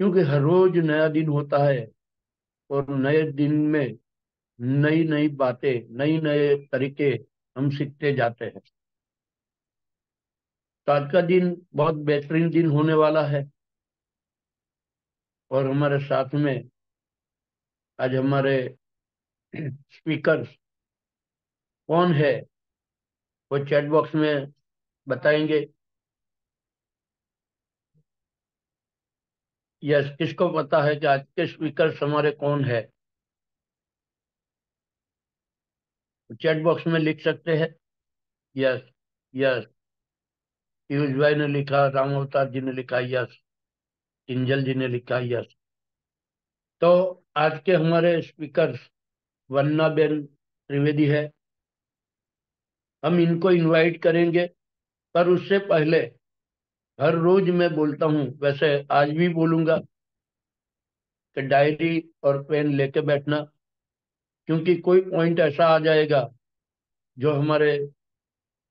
क्योंकि हर रोज नया दिन होता है और नए दिन में नई नई बातें, नई नए तरीके हम सीखते जाते हैं। तो आज का दिन बहुत बेहतरीन दिन होने वाला है। और हमारे साथ में आज हमारे स्पीकर कौन है, वो चैट बॉक्स में बताएंगे। यस, किसको पता है कि आज के स्पीकर हमारे कौन है? चैट बॉक्स में लिख सकते हैं। Yes, yes. पीयूष भाई ने लिखा, राम अवतार जी ने लिखा यस, किंजल जी ने लिखा यस। तो आज के हमारे स्पीकर वन्ना बेन त्रिवेदी है। हम इनको इनवाइट करेंगे, पर उससे पहले हर रोज मैं बोलता हूँ, वैसे आज भी बोलूंगा कि डायरी और पेन लेके बैठना। क्योंकि कोई पॉइंट ऐसा आ जाएगा जो हमारे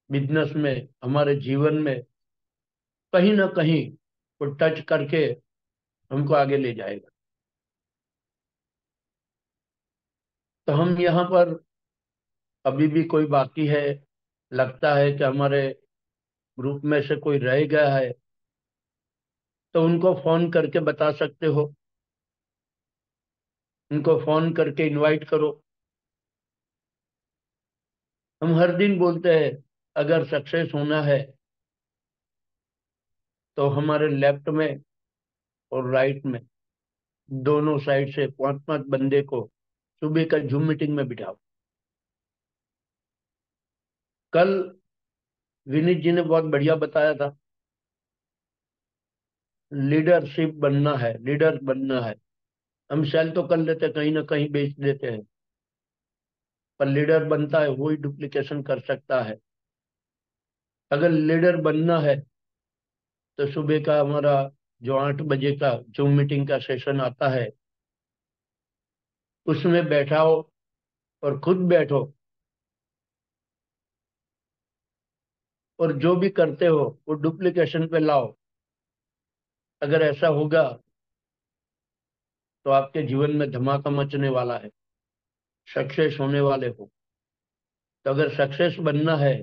बिजनेस में, हमारे जीवन में कहीं ना कहीं को टच करके हमको आगे ले जाएगा। तो हम यहाँ पर, अभी भी कोई बाकी है, लगता है कि हमारे ग्रुप में से कोई रह गया है, तो उनको फोन करके बता सकते हो। उनको फोन करके इनवाइट करो। हम हर दिन बोलते हैं, अगर सक्सेस होना है तो हमारे लेफ्ट में और राइट में, दोनों साइड से पांच पांच बंदे को सुबह का जूम मीटिंग में बिठाओ। कल विनीत जी ने बहुत बढ़िया बताया था, लीडरशिप बनना है, लीडर बनना है। हम सेल तो कर लेते, कहीं ना कहीं बेच देते हैं, पर लीडर बनता है वही डुप्लीकेशन कर सकता है। अगर लीडर बनना है तो सुबह का हमारा जो 8 बजे का जूम मीटिंग का सेशन आता है, उसमें बैठाओ और खुद बैठो, और जो भी करते हो वो डुप्लीकेशन पे लाओ। अगर ऐसा होगा तो आपके जीवन में धमाका मचने वाला है, सक्सेस होने वाले हो। तो अगर सक्सेस बनना है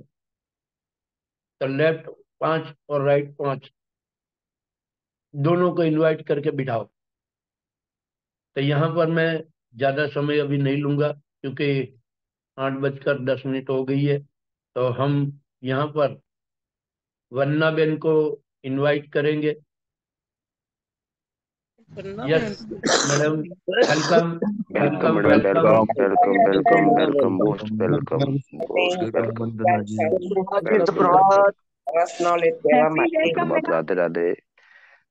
तो लेफ्ट पांच और राइट पांच, दोनों को इनवाइट करके बिठाओ। तो यहाँ पर मैं ज्यादा समय अभी नहीं लूंगा, क्योंकि 8 बजकर 10 मिनट हो गई है। तो हम यहाँ पर वन्ना बेन को इनवाइट करेंगे। Yes madam, welcome, welcome welcome, madam, welcome. Welcome welcome welcome welcome most welcome most Thank welcome. Vandana ji. you, welcome welcome. Suprabhat. Personally, सुप्रभात, Radhe Radhe,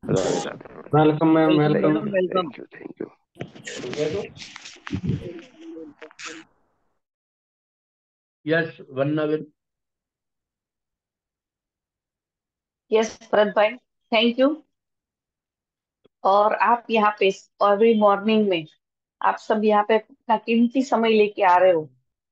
Radhe Radhe. Welcome ma'am, welcome, welcome. welcome, welcome. Thank you thank you. Yes Vanna ben. Yes, Bharat bhai, thank you. और आप यहाँ पे every morning में आप सब यहाँ पे अपना कीमती समय लेके आ रहे हो,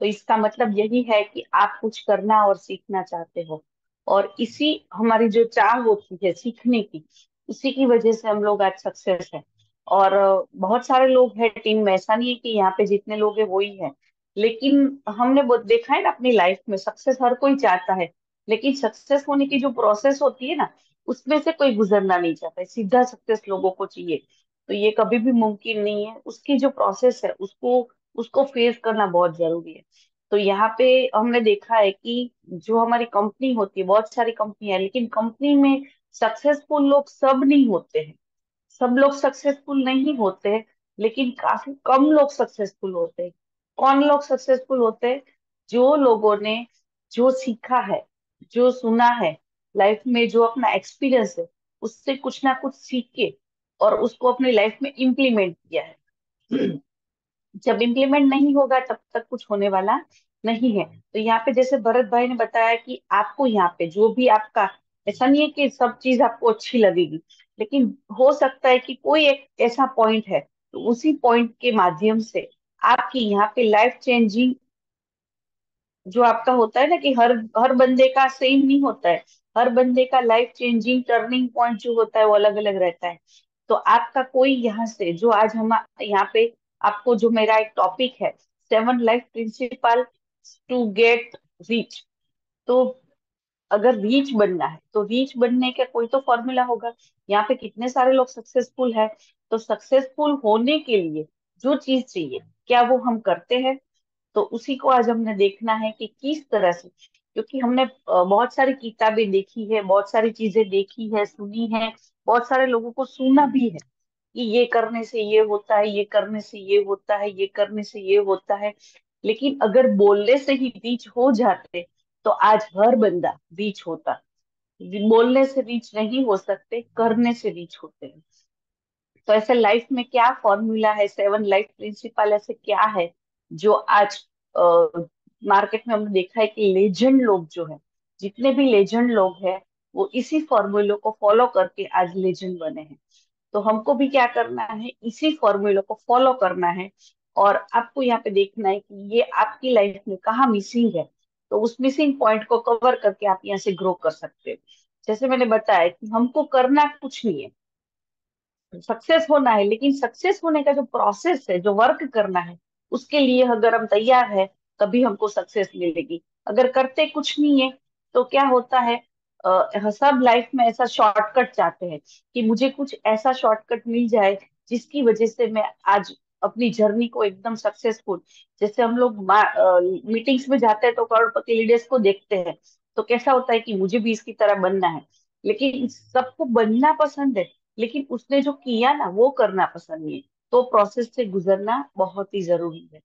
तो इसका मतलब यही है कि आप कुछ करना और सीखना चाहते हो। और इसी हमारी जो चाह होती है सीखने की, उसी की वजह से हम लोग आज सक्सेस है। और बहुत सारे लोग हैं टीम में, ऐसा नहीं है कि यहाँ पे जितने लोग हैं वही है। लेकिन हमने देखा है ना अपनी लाइफ में, सक्सेस हर कोई चाहता है, लेकिन सक्सेस होने की जो प्रोसेस होती है ना, उसमें से कोई गुजरना नहीं चाहता है, सीधा सक्सेस लोगों को चाहिए। तो ये कभी भी मुमकिन नहीं है, उसकी जो प्रोसेस है उसको उसको फेस करना बहुत जरूरी है। तो यहाँ पे हमने देखा है कि जो हमारी कंपनी होती है, बहुत सारी कंपनी है, लेकिन कंपनी में सक्सेसफुल लोग सब नहीं होते हैं। सब लोग सक्सेसफुल नहीं होते हैं, लेकिन काफी कम लोग सक्सेसफुल होते हैं। कौन लोग सक्सेसफुल होते हैं? जो लोगों ने जो सीखा है, जो सुना है, लाइफ में जो अपना एक्सपीरियंस है, उससे कुछ ना कुछ सीख के और उसको अपनी लाइफ में इम्प्लीमेंट किया है। जब इम्प्लीमेंट नहीं होगा तब तक कुछ होने वाला नहीं है। तो यहाँ पे जैसे भरत भाई ने बताया कि आपको यहाँ पे जो भी आपका, ऐसा नहीं है कि सब चीज आपको अच्छी लगेगी, लेकिन हो सकता है कि कोई एक ऐसा पॉइंट है, तो उसी पॉइंट के माध्यम से आपकी यहाँ पे लाइफ चेंजिंग जो आपका होता है ना, कि हर हर बंदे का सेम नहीं होता है। हर बंदे का लाइफ चेंजिंग टर्निंग पॉइंट जो होता है वो अलग अलग रहता है। तो आपका कोई यहाँ से जो आज हम यहाँ पे आपको जो मेरा एक टॉपिक है 7 life principle to get rich, तो अगर रीच बनना है तो रीच बनने का कोई तो फॉर्मूला होगा। यहाँ पे कितने सारे लोग सक्सेसफुल है, तो सक्सेसफुल होने के लिए जो चीज चाहिए क्या वो हम करते हैं? तो उसी को आज हमने देखना है कि किस तरह से, क्योंकि हमने बहुत सारी किताबें देखी है, बहुत सारी चीजें देखी है, सुनी है, बहुत सारे लोगों को सुना भी है कि ये करने से ये होता है, ये करने से ये होता है, ये करने से ये होता है। लेकिन अगर बोलने से ही रीच हो जाते तो आज हर बंदा रीच होता। बोलने से रीच नहीं हो सकते, करने से रीच होते हैं। तो ऐसे लाइफ में क्या फॉर्मूला है, 7 लाइफ प्रिंसिपल ऐसे क्या है जो आज मार्केट में हमने देखा है कि लेजेंड लोग जो है, जितने भी लेजेंड लोग हैं वो इसी फॉर्मूले को फॉलो करके आज लेजेंड बने हैं। तो हमको भी क्या करना है, इसी फॉर्मूले को फॉलो करना है। और आपको यहाँ पे देखना है कि ये आपकी लाइफ में कहाँ मिसिंग है, तो उस मिसिंग पॉइंट को कवर करके आप यहाँ से ग्रो कर सकते हो। जैसे मैंने बताया कि हमको करना कुछ नहीं है, सक्सेस होना है, लेकिन सक्सेस होने का जो प्रोसेस है, जो वर्क करना है, उसके लिए अगर हम तैयार है तभी हमको सक्सेस मिलेगी। अगर करते कुछ नहीं है तो क्या होता है, सब लाइफ में ऐसा शॉर्टकट चाहते हैं कि मुझे कुछ ऐसा शॉर्टकट मिल जाए जिसकी वजह से मैं आज अपनी जर्नी को एकदम सक्सेसफुल। जैसे हम लोग मीटिंग्स में जाते हैं तो करोड़पति लीडर्स को देखते हैं, तो कैसा होता है कि मुझे भी इसकी तरह बनना है। लेकिन सबको बनना पसंद है, लेकिन उसने जो किया ना वो करना पसंद नहीं है। तो प्रोसेस से गुजरना बहुत ही जरूरी है।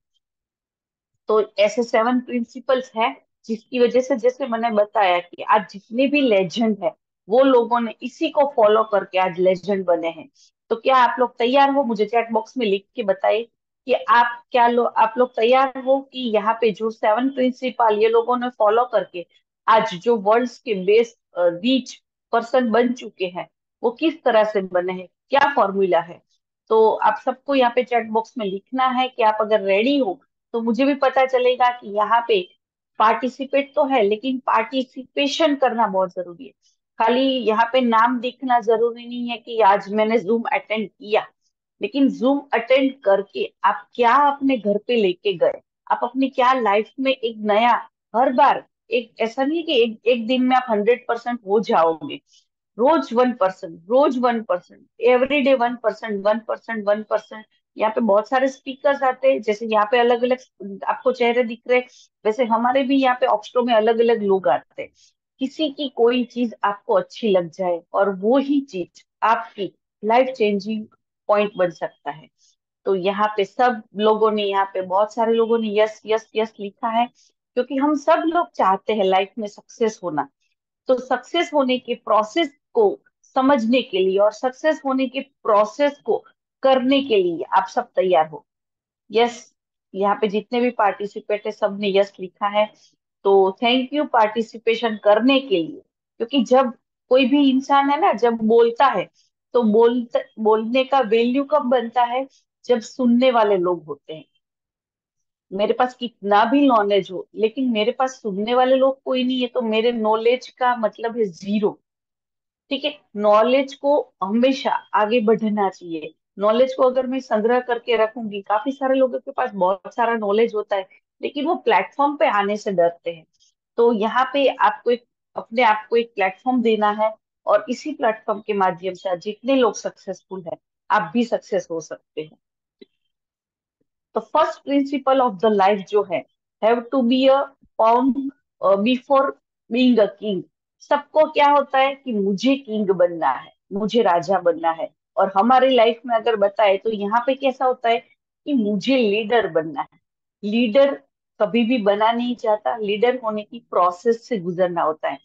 तो ऐसे 7 प्रिंसिपल्स है जिसकी वजह से, जैसे मैंने बताया कि आज जितने भी लेजेंड है वो लोगों ने इसी को फॉलो करके आज लेजेंड बने हैं। तो क्या आप लोग तैयार हो? मुझे चैट बॉक्स में लिख के बताइए कि आप लोग तैयार हो कि यहाँ पे जो 7 प्रिंसिपल ये लोगों ने फॉलो करके आज जो वर्ल्ड के बेस्ट रीच पर्सन बन चुके हैं वो किस तरह से बने हैं, क्या फॉर्मूला है। तो आप सबको यहाँ पे चैट बॉक्स में लिखना है कि आप अगर रेडी हो तो मुझे भी पता चलेगा कि यहाँ पे पार्टिसिपेट तो है लेकिन पार्टिसिपेशन करना बहुत जरूरी है। खाली यहाँ पे नाम दिखना जरूरी नहीं है कि आज मैंने जूम अटेंड किया, लेकिन जूम अटेंड करके आप क्या अपने घर पे लेके गए, आप अपनी क्या लाइफ में एक नया, हर बार एक ऐसा नहीं कि एक दिन में आप 100% हो जाओगे। रोज 1%, रोज 1%, एवरी डे 1%, 1%, 1%। यहाँ पे बहुत सारे स्पीकर्स आते हैं, जैसे यहाँ पे अलग अलग आपको चेहरे दिख रहे हैं, वैसे हमारे भी यहाँ पे ऑक्सटो में अलग अलग लोग आते हैं। किसी की कोई चीज आपको अच्छी लग जाए और वो ही चीज आपकी लाइफ चेंजिंग पॉइंट बन सकता है। तो यहाँ पे सब लोगों ने, यहाँ पे बहुत सारे लोगों ने यस यस यस लिखा है, क्योंकि हम सब लोग चाहते हैं लाइफ में सक्सेस होना। तो सक्सेस होने के प्रोसेस को समझने के लिए और सक्सेस होने के प्रोसेस को करने के लिए आप सब तैयार हो? यस, यहाँ पे जितने भी पार्टिसिपेट है सबने यस लिखा है। तो थैंक यू पार्टिसिपेशन करने के लिए। क्योंकि जब कोई भी इंसान है ना, जब बोलता है तो बोलने का वैल्यू कब बनता है, जब सुनने वाले लोग होते हैं। मेरे पास कितना भी नॉलेज हो लेकिन मेरे पास सुनने वाले लोग कोई नहीं है तो मेरे नॉलेज का मतलब है जीरो। ठीक है, नॉलेज को हमेशा आगे बढ़ना चाहिए। नॉलेज को अगर मैं संग्रह करके रखूंगी, काफी सारे लोगों के पास बहुत सारा नॉलेज होता है लेकिन वो प्लेटफॉर्म पे आने से डरते हैं। तो यहाँ पे आपको एक, अपने आप को एक प्लेटफॉर्म देना है, और इसी प्लेटफॉर्म के माध्यम से आज जितने लोग सक्सेसफुल है आप भी सक्सेस हो सकते हैं। तो first principle of the life जो है, have to be a pawn before being a king. सबको क्या होता है कि मुझे किंग बनना है, मुझे राजा बनना है। और हमारी लाइफ में अगर बताए तो यहाँ पे कैसा होता है कि मुझे लीडर बनना है। लीडर कभी भी बना नहीं जाता, लीडर होने की प्रोसेस से गुजरना होता है।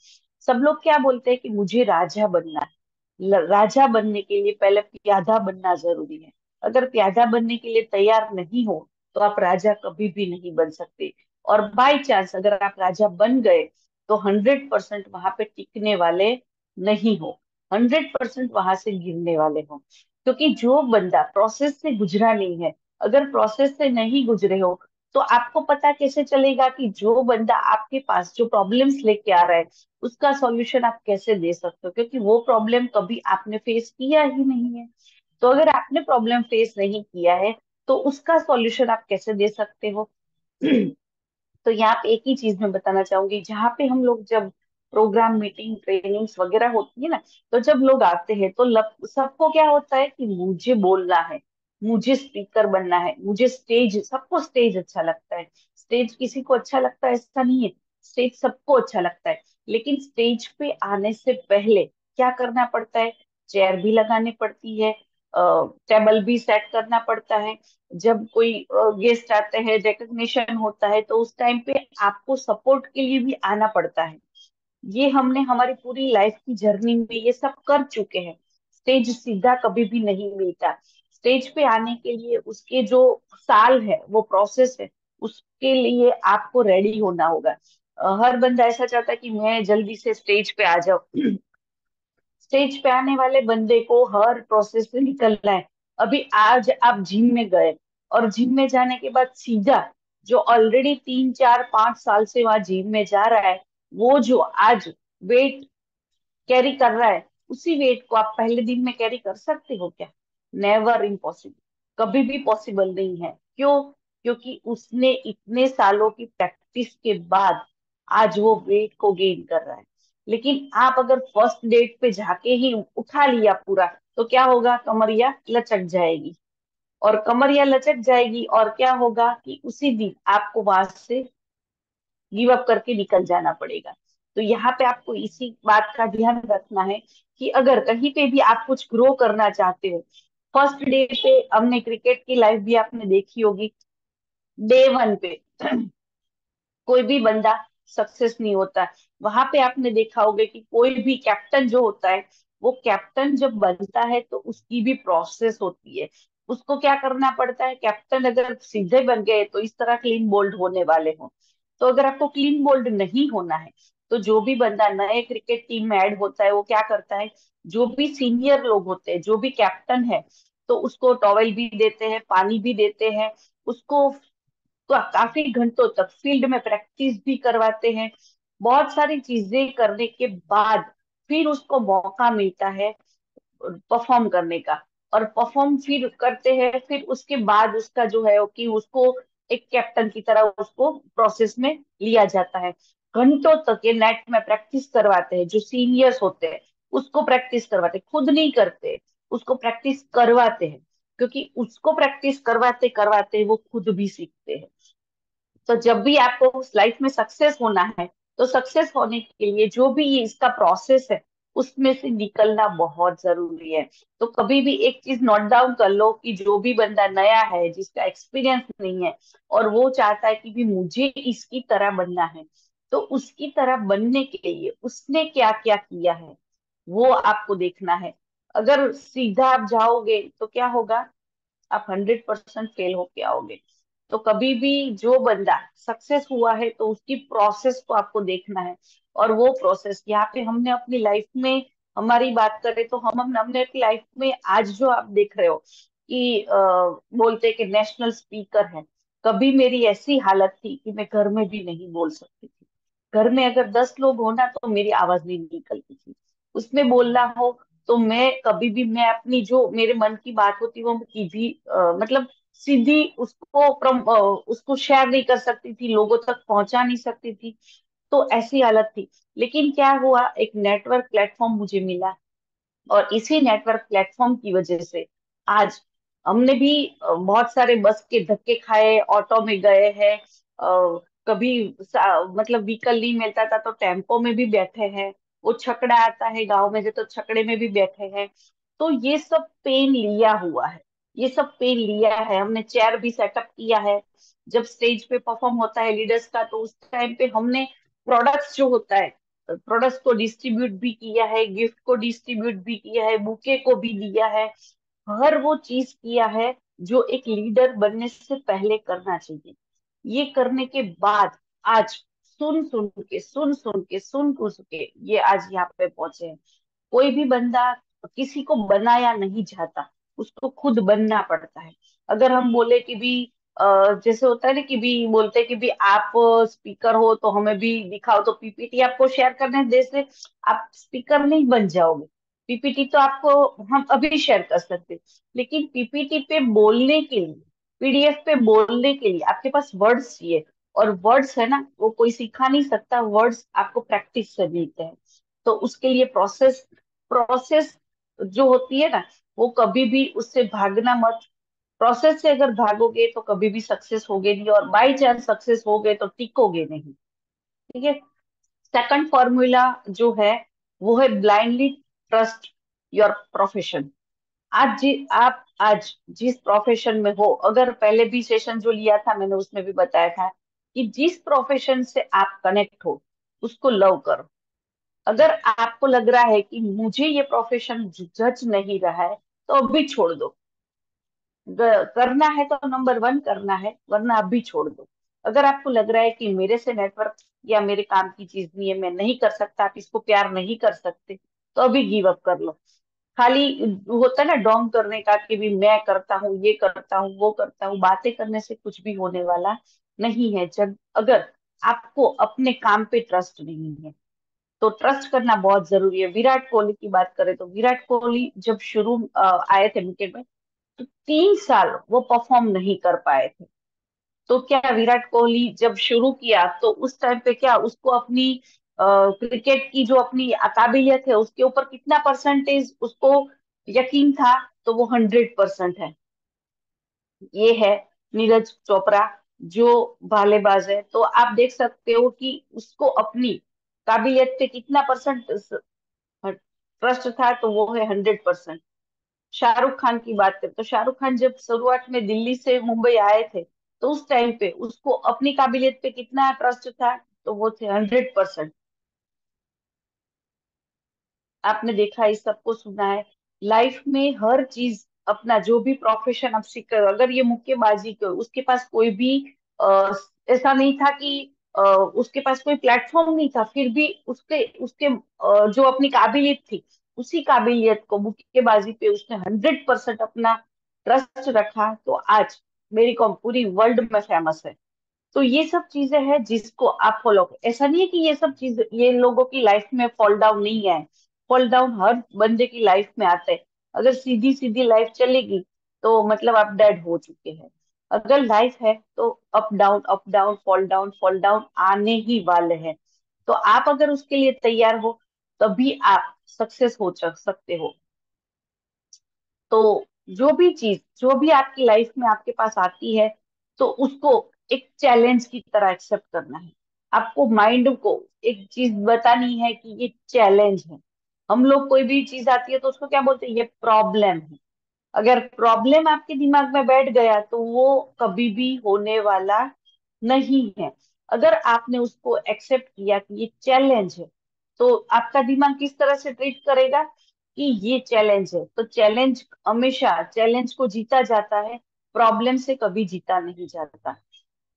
सब लोग क्या बोलते हैं कि मुझे राजा बनना है। राजा बनने के लिए पहले प्यादा बनना जरूरी है। अगर प्यादा बनने के लिए तैयार नहीं हो तो आप राजा कभी भी नहीं बन सकते। और बाय चांस अगर आप राजा बन गए तो 100% वहां पे टिकने वाले नहीं हो, 100% वहां से गिरने वाले हो। क्योंकि जो बंदा प्रोसेस से गुजरा नहीं है, अगर प्रोसेस से नहीं गुजरे हो तो आपको पता कैसे चलेगा कि जो बंदा आपके पास जो प्रॉब्लम्स लेके आ रहा है उसका सॉल्यूशन आप कैसे दे सकते हो, क्योंकि वो प्रॉब्लम कभी आपने फेस किया ही नहीं है। तो अगर आपने प्रॉब्लम फेस नहीं किया है तो उसका सॉल्यूशन आप कैसे दे सकते हो? तो यहाँ पे एक ही चीज मैं बताना चाहूंगी, जहाँ पे हम लोग जब प्रोग्राम मीटिंग ट्रेनिंग्स वगैरह होती है ना, तो जब लोग आते हैं तो सबको क्या होता है कि मुझे बोलना है, मुझे स्पीकर बनना है, मुझे स्टेज, सबको स्टेज अच्छा लगता है। स्टेज किसी को अच्छा लगता है ऐसा नहीं है, स्टेज सबको अच्छा लगता है। लेकिन स्टेज पे आने से पहले क्या करना पड़ता है? चेयर भी लगानी पड़ती है, टेबल भी सेट करना पड़ता है। जब कोई गेस्ट आते हैं, रिकग्निशन होता है, तो उस टाइम पे आपको सपोर्ट के लिए भी आना पड़ता है। ये हमने हमारी पूरी लाइफ की जर्नी में ये सब कर चुके हैं। स्टेज सीधा कभी भी नहीं मिलता। स्टेज पे आने के लिए उसके जो साल है, वो प्रोसेस है, उसके लिए आपको रेडी होना होगा। हर बंदा ऐसा चाहता है कि मैं जल्दी से स्टेज पे आ जाऊं। स्टेज पे आने वाले बंदे को हर प्रोसेस से निकलना है। अभी आज आप जिम में गए, और जिम में जाने के बाद सीधा, जो ऑलरेडी 3 4 5 साल से वहां जिम में जा रहा है, वो जो आज वेट कैरी कर रहा है, उसी वेट को आप पहले दिन में कैरी कर सकते हो क्या? नेवर, इम्पॉसिबल, कभी भी पॉसिबल नहीं है। क्यों? क्योंकि उसने इतने सालों की प्रैक्टिस के बाद आज वो वेट को गेन कर रहा है। लेकिन आप अगर फर्स्ट डेट पे जाके ही उठा लिया पूरा, तो क्या होगा? कमरिया लचक जाएगी। और कमरिया लचक जाएगी और क्या होगा कि उसी दिन आपको वहां से गिव अप करके निकल जाना पड़ेगा। तो यहाँ पे आपको इसी बात का ध्यान रखना है कि अगर कहीं पे भी आप कुछ ग्रो करना चाहते हो, फर्स्ट डे पे, हमने क्रिकेट की लाइफ भी आपने देखी होगी, डे वन पे कोई भी बंदा सक्सेस नहीं होता। वहां पे आपने देखा होगा कि कोई भी कैप्टन जो होता है, वो कैप्टन जब बनता है तो उसकी भी प्रोसेस होती है। उसको क्या करना पड़ता है? कैप्टन अगर सीधे बन गए तो इस तरह क्लीन बोल्ड होने वाले हो। तो अगर आपको क्लीन बोल्ड नहीं होना है, तो जो भी बंदा नए क्रिकेट टीम में ऐड होता है, वो क्या करता है? जो भी सीनियर लोग होते हैं, जो भी कैप्टन है, तो उसको टॉवेल भी देते हैं, पानी भी देते हैं, उसको तो काफी घंटों तक फील्ड में प्रैक्टिस भी करवाते हैं। बहुत सारी चीजें करने के बाद फिर उसको मौका मिलता है परफॉर्म करने का। और परफॉर्म फिर करते हैं, फिर उसके बाद उसका जो है वो कि उसको एक कैप्टन की तरह उसको प्रोसेस में लिया जाता है। घंटों तक ये नेट में प्रैक्टिस करवाते हैं, जो सीनियर्स होते हैं उसको प्रैक्टिस करवाते हैं, खुद नहीं करते, उसको प्रैक्टिस करवाते हैं। क्योंकि उसको प्रैक्टिस करवाते करवाते वो खुद भी सीखते हैं। तो जब भी आपको उस लाइफ में सक्सेस होना है, तो सक्सेस होने के लिए जो भी ये इसका प्रोसेस है, उसमें से निकलना बहुत जरूरी है। तो कभी भी एक चीज नोट डाउन कर लो कि जो भी बंदा नया है, जिसका एक्सपीरियंस नहीं है, और वो चाहता है कि भी मुझे इसकी तरह बनना है, तो उसकी तरह बनने के लिए उसने क्या क्या किया है, वो आपको देखना है। अगर सीधा आप जाओगे तो क्या होगा? आप 100% फेल होके आओगे। तो कभी भी जो बंदा सक्सेस हुआ है, तो उसकी प्रोसेस को आपको देखना है। और वो प्रोसेस यहाँ पे हमने अपनी लाइफ में, हमारी बात करें तो हमने अपनी लाइफ में आज जो आप देख रहे हो कि बोलते कि नेशनल स्पीकर है, कभी मेरी ऐसी हालत थी कि मैं घर में भी नहीं बोल सकती थी। घर में अगर 10 लोग हो ना, तो मेरी आवाज नहीं निकलती थी। उसमें बोलना हो तो मैं कभी भी, मैं अपनी जो मेरे मन की बात होती वो की भी मतलब सीधी उसको उसको शेयर नहीं कर सकती थी, लोगों तक पहुंचा नहीं सकती थी। तो ऐसी हालत थी। लेकिन क्या हुआ, एक नेटवर्क प्लेटफॉर्म मुझे मिला, और इसी नेटवर्क प्लेटफॉर्म की वजह से आज हमने भी बहुत सारे बस के धक्के खाए, ऑटो में गए हैं, कभी मतलब व्हीकल नहीं मिलता था तो टेम्पो में भी बैठे हैं, वो छकड़ा आता है गांव में से तो छकड़े में भी बैठे हैं। तो ये सब पेन लिया हुआ है, ये सब पेन लिया है हमने। चेयर भी सेटअप किया है। जब स्टेज पे परफॉर्म होता है लीडर्स का, तो उस टाइम पे हमने प्रोडक्ट्स जो होता है, प्रोडक्ट्स को डिस्ट्रीब्यूट भी किया है, गिफ्ट को डिस्ट्रीब्यूट भी किया है, बुके को भी दिया है। हर वो चीज किया है जो एक लीडर बनने से पहले करना चाहिए। ये करने के बाद आज सुन सुन के ये आज यहाँ पे पहुंचे हैं। कोई भी बंदा किसी को बनाया नहीं जाता, उसको खुद बनना पड़ता है। अगर हम बोले कि भी जैसे होता है ना कि भी बोलते हैं कि भी आप स्पीकर हो तो हमें भी दिखाओ, तो पीपीटी आपको शेयर करने दे से आप स्पीकर नहीं बन जाओगे। पीपीटी तो आपको हम अभी शेयर कर सकते हैं, लेकिन पीपीटी पे बोलने के लिए, पीडीएफ पे बोलने के लिए आपके पास वर्ड्स चाहिए। और वर्ड्स है ना, वो कोई सिखा नहीं सकता, वर्ड्स आपको प्रैक्टिस से मिलते हैं। तो उसके लिए प्रोसेस प्रोसेस जो होती है ना, वो कभी भी उससे भागना मत। प्रोसेस से अगर भागोगे तो कभी भी सक्सेस होगे नहीं, और बाई चांस सक्सेस हो गए तो टिकोगे नहीं। ठीक है। सेकंड फॉर्मूला जो है वो है ब्लाइंडली ट्रस्ट योर प्रोफेशन। आप आज जिस प्रोफेशन में हो, अगर पहले भी सेशन जो लिया था मैंने उसमें भी बताया था कि जिस प्रोफेशन से आप कनेक्ट हो उसको लव करो। अगर आपको लग रहा है कि मुझे ये प्रोफेशन जज नहीं रहा है, तो अभी छोड़ दो। करना है तो नंबर वन करना है, वरना अभी छोड़ दो। अगर आपको लग रहा है कि मेरे से नेटवर्क या मेरे काम की चीज नहीं है, मैं नहीं कर सकता, आप इसको प्यार नहीं कर सकते, तो अभी गिव अप कर लो। खाली होता है ना डोंग करने का कि भी मैं करता हूँ, ये करता हूँ, वो करता हूँ, बातें करने से कुछ भी होने वाला नहीं है। जब अगर आपको अपने काम पे ट्रस्ट नहीं है, तो ट्रस्ट करना बहुत जरूरी है। विराट कोहली की बात करें तो विराट कोहली जब शुरू आए थे क्रिकेट में, तो 3 साल वो परफॉर्म नहीं कर पाए थे। तो क्या विराट कोहली जब शुरू किया तो उस टाइम पे क्या उसको अपनी क्रिकेट की जो अपनी काबिलियत है उसके ऊपर कितना परसेंटेज उसको यकीन था? तो वो 100% है। ये है नीरज चोपड़ा जो भालेबाज है, तो आप देख सकते हो कि उसको अपनी काबिलियत पे कितना परसेंट ट्रस्ट था, तो वो है 100%। शाहरुख खान की बात करें तो शाहरुख खान जब शुरुआत में दिल्ली से मुंबई आए थे, तो उस टाइम पे उसको अपनी काबिलियत पे कितना ट्रस्ट था? तो वो थे 100%। आपने देखा है, इस सबको सुना है। लाइफ में हर चीज अपना जो भी प्रोफेशन आप सीख कर, अगर ये मुक्केबाजी को उसके पास कोई भी ऐसा नहीं था कि उसके पास कोई प्लेटफॉर्म नहीं था, फिर भी उसके उसके जो अपनी काबिलियत थी, उसी काबिलियत को मुक्केबाजी पे उसने 100% अपना ट्रस्ट रखा, तो आज मेरी कॉम पूरी वर्ल्ड में फेमस है। तो ये सब चीजें हैं जिसको आप फॉलो करो। ऐसा नहीं है कि ये सब चीज ये लोगों की लाइफ में फॉल डाउन नहीं है। फॉल डाउन हर बंदे की लाइफ में आता है। अगर सीधी सीधी लाइफ चलेगी तो मतलब आप डेड हो चुके हैं। अगर लाइफ है तो अप डाउन फॉल डाउन आने ही वाले हैं। तो आप अगर उसके लिए तैयार हो, तभी आप सक्सेस हो सकते हो। तो जो भी आपकी लाइफ में आपके पास आती है, तो उसको एक चैलेंज की तरह एक्सेप्ट करना है। आपको माइंड को एक चीज बतानी है कि ये चैलेंज है। हम लोग कोई भी चीज आती है तो उसको क्या बोलते हैं? ये प्रॉब्लम है। अगर प्रॉब्लम आपके दिमाग में बैठ गया तो वो कभी भी होने वाला नहीं है। अगर आपने उसको एक्सेप्ट किया कि ये चैलेंज है, तो आपका दिमाग किस तरह से ट्रीट करेगा कि ये चैलेंज है, तो चैलेंज हमेशा चैलेंज को जीता जाता है, प्रॉब्लम से कभी जीता नहीं जाता।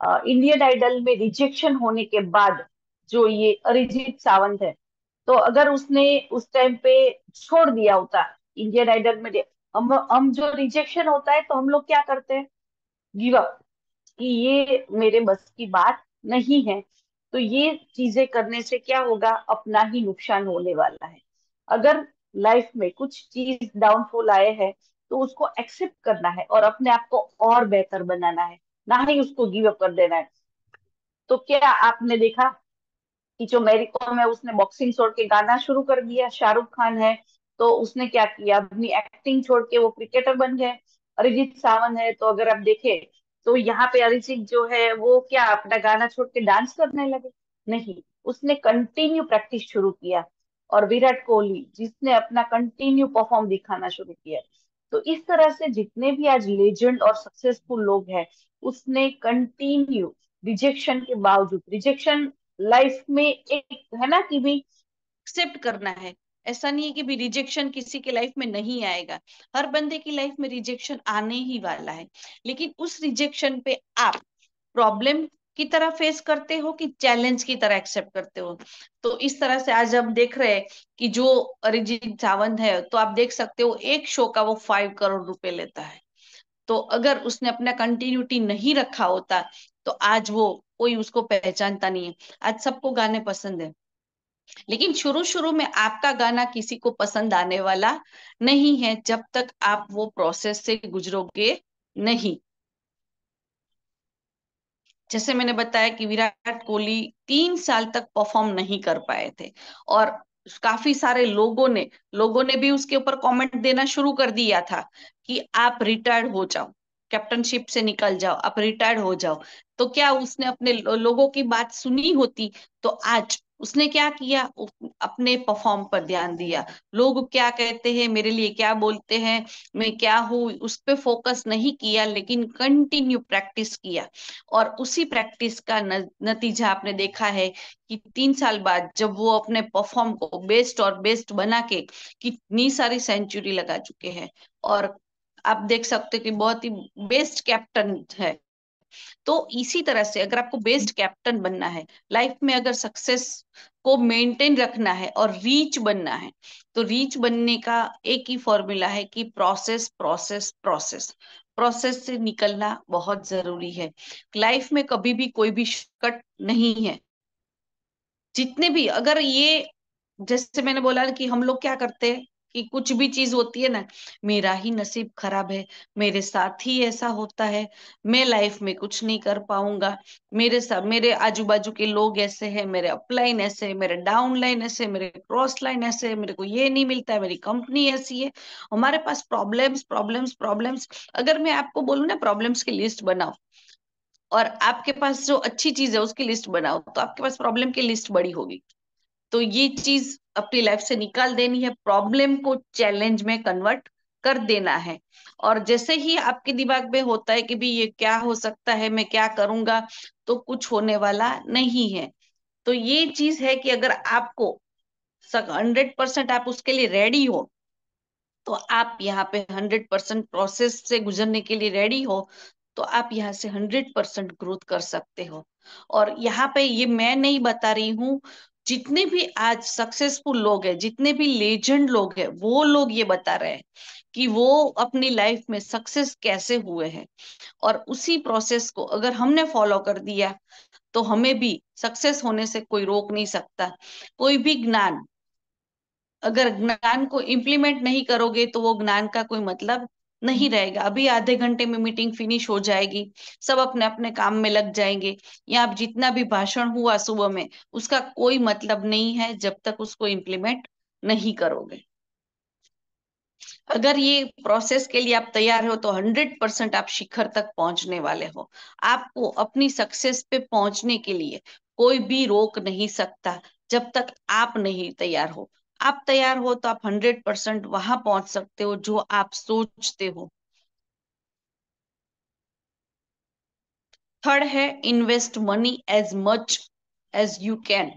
इंडियन आइडल में रिजेक्शन होने के बाद जो ये अरिजीत सावंत है, तो अगर उसने उस टाइम पे छोड़ दिया होता इंडियन आइडल में, हम जो रिजेक्शन होता है तो हम लोग क्या करते हैं? गिव अप, कि ये मेरे बस की बात नहीं है। तो ये चीजें करने से क्या होगा? अपना ही नुकसान होने वाला है। अगर लाइफ में कुछ चीज डाउनफॉल आए हैं, तो उसको एक्सेप्ट करना है और अपने आप को और बेहतर बनाना है, ना ही उसको गिव अप कर देना है। तो क्या आपने देखा कि जो मैरी कॉम है उसने बॉक्सिंग छोड़ के गाना शुरू कर दिया? शाहरुख खान है तो उसने क्या किया? अपनी एक्टिंग छोड़ के वो क्रिकेटर बन गए। अरिजीत सावंत है तो अगर आप देखें तो यहाँ पे अरिजीत जो है वो क्या अपना गाना छोड़ के डांस करने लगे? नहीं, उसने कंटिन्यू प्रैक्टिस शुरू किया। और विराट कोहली जिसने अपना कंटिन्यू परफॉर्म दिखाना शुरू किया। तो इस तरह से जितने भी आज लेजेंड और सक्सेसफुल लोग हैं, उसने कंटिन्यू रिजेक्शन के बावजूद, रिजेक्शन लाइफ में एक है ना कि भी एक्सेप्ट करना है। ऐसा नहीं है कि भी रिजेक्शन किसी के लाइफ में नहीं आएगा। हर बंदे की लाइफ में रिजेक्शन आने ही वाला है। लेकिन उस रिजेक्शन पे आप प्रॉब्लम की तरह फेस करते हो कि चैलेंज की तरह एक्सेप्ट करते हो। तो इस तरह से आज हम देख रहे हैं कि जो अरिजीत सावंत है, तो आप देख सकते हो एक शो का वो 5 करोड़ रुपए लेता है। तो अगर उसने अपना कंटिन्यूटी नहीं रखा होता, तो आज वो कोई उसको पहचानता नहीं है। आज सबको गाने पसंद है, लेकिन शुरू शुरू में आपका गाना किसी को पसंद आने वाला नहीं है जब तक आप वो प्रोसेस से गुजरोगे नहीं। जैसे मैंने बताया कि विराट कोहली 3 साल तक परफॉर्म नहीं कर पाए थे, और काफी सारे लोगों ने भी उसके ऊपर कमेंट देना शुरू कर दिया था कि आप रिटायर्ड हो जाओ, कैप्टनशिप से निकल जाओ, आप रिटायर्ड हो जाओ। तो क्या उसने अपने लोगों की बात सुनी होती? तो आज उसने क्या किया, अपने परफॉर्म पर ध्यान दिया। लोग क्या कहते हैं, मेरे लिए क्या बोलते हैं, मैं क्या हूँ, उस पे फोकस नहीं किया, लेकिन कंटिन्यू प्रैक्टिस किया। और उसी प्रैक्टिस का नतीजा आपने देखा है कि 3 साल बाद जब वो अपने परफॉर्म को बेस्ट और बेस्ट बना के कितनी सारी सेंचुरी लगा चुके हैं। और आप देख सकते हो कि बहुत ही बेस्ट कैप्टन है। तो इसी तरह से अगर आपको बेस्ट कैप्टन बनना है लाइफ में, अगर सक्सेस को मेंटेन रखना है और रीच बनना है, तो रीच बनने का एक ही फॉर्मूला है कि प्रोसेस प्रोसेस प्रोसेस। प्रोसेस से निकलना बहुत जरूरी है। लाइफ में कभी भी कोई भी शॉर्टकट नहीं है। जितने भी, अगर ये, जैसे मैंने बोला कि हम लोग क्या करते हैं कि कुछ भी चीज होती है ना, मेरा ही नसीब खराब है, मेरे साथ ही ऐसा होता है, मैं लाइफ में कुछ नहीं कर पाऊंगा, मेरे साथ मेरे आजू बाजू के लोग ऐसे हैं, मेरे अपलाइन ऐसे है, मेरे डाउन लाइन ऐसे है, मेरे क्रॉस लाइन ऐसे है, मेरे को ये नहीं मिलता है, मेरी कंपनी ऐसी है। हमारे पास प्रॉब्लम्स प्रॉब्लम्स प्रॉब्लम्स। अगर मैं आपको बोलूं ना प्रॉब्लम्स की लिस्ट बनाओ, और आपके पास जो अच्छी चीज है उसकी लिस्ट बनाओ, तो आपके पास प्रॉब्लम की लिस्ट बड़ी होगी। तो ये चीज अपनी लाइफ से निकाल देनी है, प्रॉब्लम को चैलेंज में कन्वर्ट कर देना है। और जैसे ही आपके दिमाग में होता है कि भी ये क्या हो सकता है, मैं क्या करूंगा, तो कुछ होने वाला नहीं है। तो ये चीज है कि अगर आपको 100% आप उसके लिए रेडी हो, तो आप यहाँ पे 100% प्रोसेस से गुजरने के लिए रेडी हो, तो आप यहाँ से 100% ग्रोथ कर सकते हो। और यहाँ पे ये मैं नहीं बता रही हूँ, जितने भी आज सक्सेसफुल लोग हैं, जितने भी लेजेंड लोग हैं, वो लोग ये बता रहे हैं कि वो अपनी लाइफ में सक्सेस कैसे हुए हैं। और उसी प्रोसेस को अगर हमने फॉलो कर दिया, तो हमें भी सक्सेस होने से कोई रोक नहीं सकता। कोई भी ज्ञान, अगर ज्ञान को इम्प्लीमेंट नहीं करोगे तो वो ज्ञान का कोई मतलब नहीं रहेगा। अभी आधे घंटे में मीटिंग फिनिश हो जाएगी, सब अपने अपने काम में लग जाएंगे, या आप जितना भी भाषण हुआ सुबह में, उसका कोई मतलब नहीं है जब तक उसको इम्प्लीमेंट नहीं करोगे। अगर ये प्रोसेस के लिए आप तैयार हो, तो 100% आप शिखर तक पहुंचने वाले हो। आपको अपनी सक्सेस पे पहुंचने के लिए कोई भी रोक नहीं सकता जब तक आप नहीं तैयार हो। आप तैयार हो तो आप 100% वहां पहुंच सकते हो जो आप सोचते हो। थर्ड है, invest money as much as you can.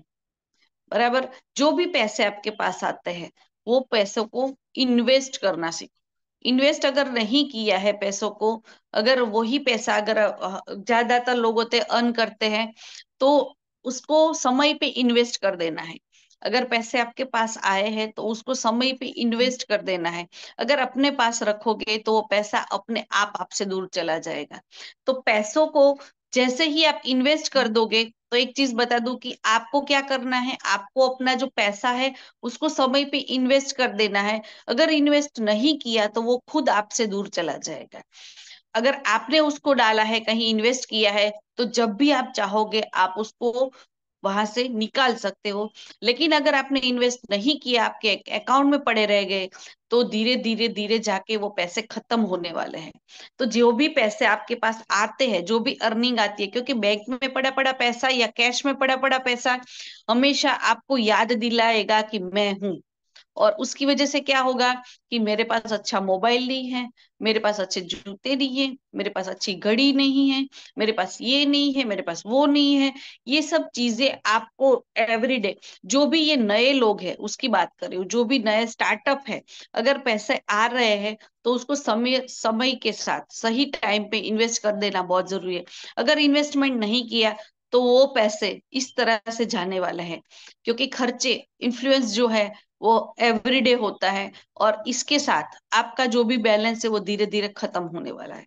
बराबर, जो भी पैसे आपके पास आते हैं, वो पैसों को इन्वेस्ट करना सीखो। इन्वेस्ट अगर नहीं किया है पैसों को, अगर वही पैसा, अगर ज्यादातर लोग होते अर्न करते हैं, तो उसको समय पे इन्वेस्ट कर देना है। अगर पैसे आपके पास आए हैं तो उसको समय पे इन्वेस्ट कर देना है। अगर अपने पास रखोगे तो वो पैसा अपने आप आपसे दूर चला जाएगा। तो पैसों को जैसे ही आप इन्वेस्ट कर दोगे, तो एक चीज बता दूं कि आपको क्या करना है, आपको अपना जो पैसा है उसको समय पे इन्वेस्ट कर देना है। अगर इन्वेस्ट नहीं किया तो वो खुद आपसे दूर चला जाएगा। अगर आपने उसको डाला है, कहीं इन्वेस्ट किया है, तो जब भी आप चाहोगे आप उसको वहां से निकाल सकते हो। लेकिन अगर आपने इन्वेस्ट नहीं किया, आपके अकाउंट में पड़े रह गए, तो धीरे धीरे धीरे जाके वो पैसे खत्म होने वाले हैं। तो जो भी पैसे आपके पास आते हैं, जो भी अर्निंग आती है, क्योंकि बैंक में पड़ा पड़ा पैसा या कैश में पड़ा पड़ा पैसा हमेशा आपको याद दिलाएगा कि मैं हूं। और उसकी वजह से क्या होगा कि मेरे पास अच्छा मोबाइल नहीं है, मेरे पास अच्छे जूते नहीं है, मेरे पास अच्छी घड़ी नहीं है, मेरे पास ये नहीं है, मेरे पास वो नहीं है। ये सब चीजें आपको एवरीडे, जो भी ये नए लोग हैं उसकी बात कर रही हूँ, जो भी नए स्टार्टअप है, अगर पैसे आ रहे हैं तो उसको समय समय के साथ सही टाइम पे इन्वेस्ट कर देना बहुत जरूरी है। अगर इन्वेस्टमेंट नहीं किया तो वो पैसे इस तरह से जाने वाले हैं, क्योंकि खर्चे, इन्फ्लुएंस जो है वो एवरीडे होता है, और इसके साथ आपका जो भी बैलेंस है वो धीरे धीरे खत्म होने वाला है।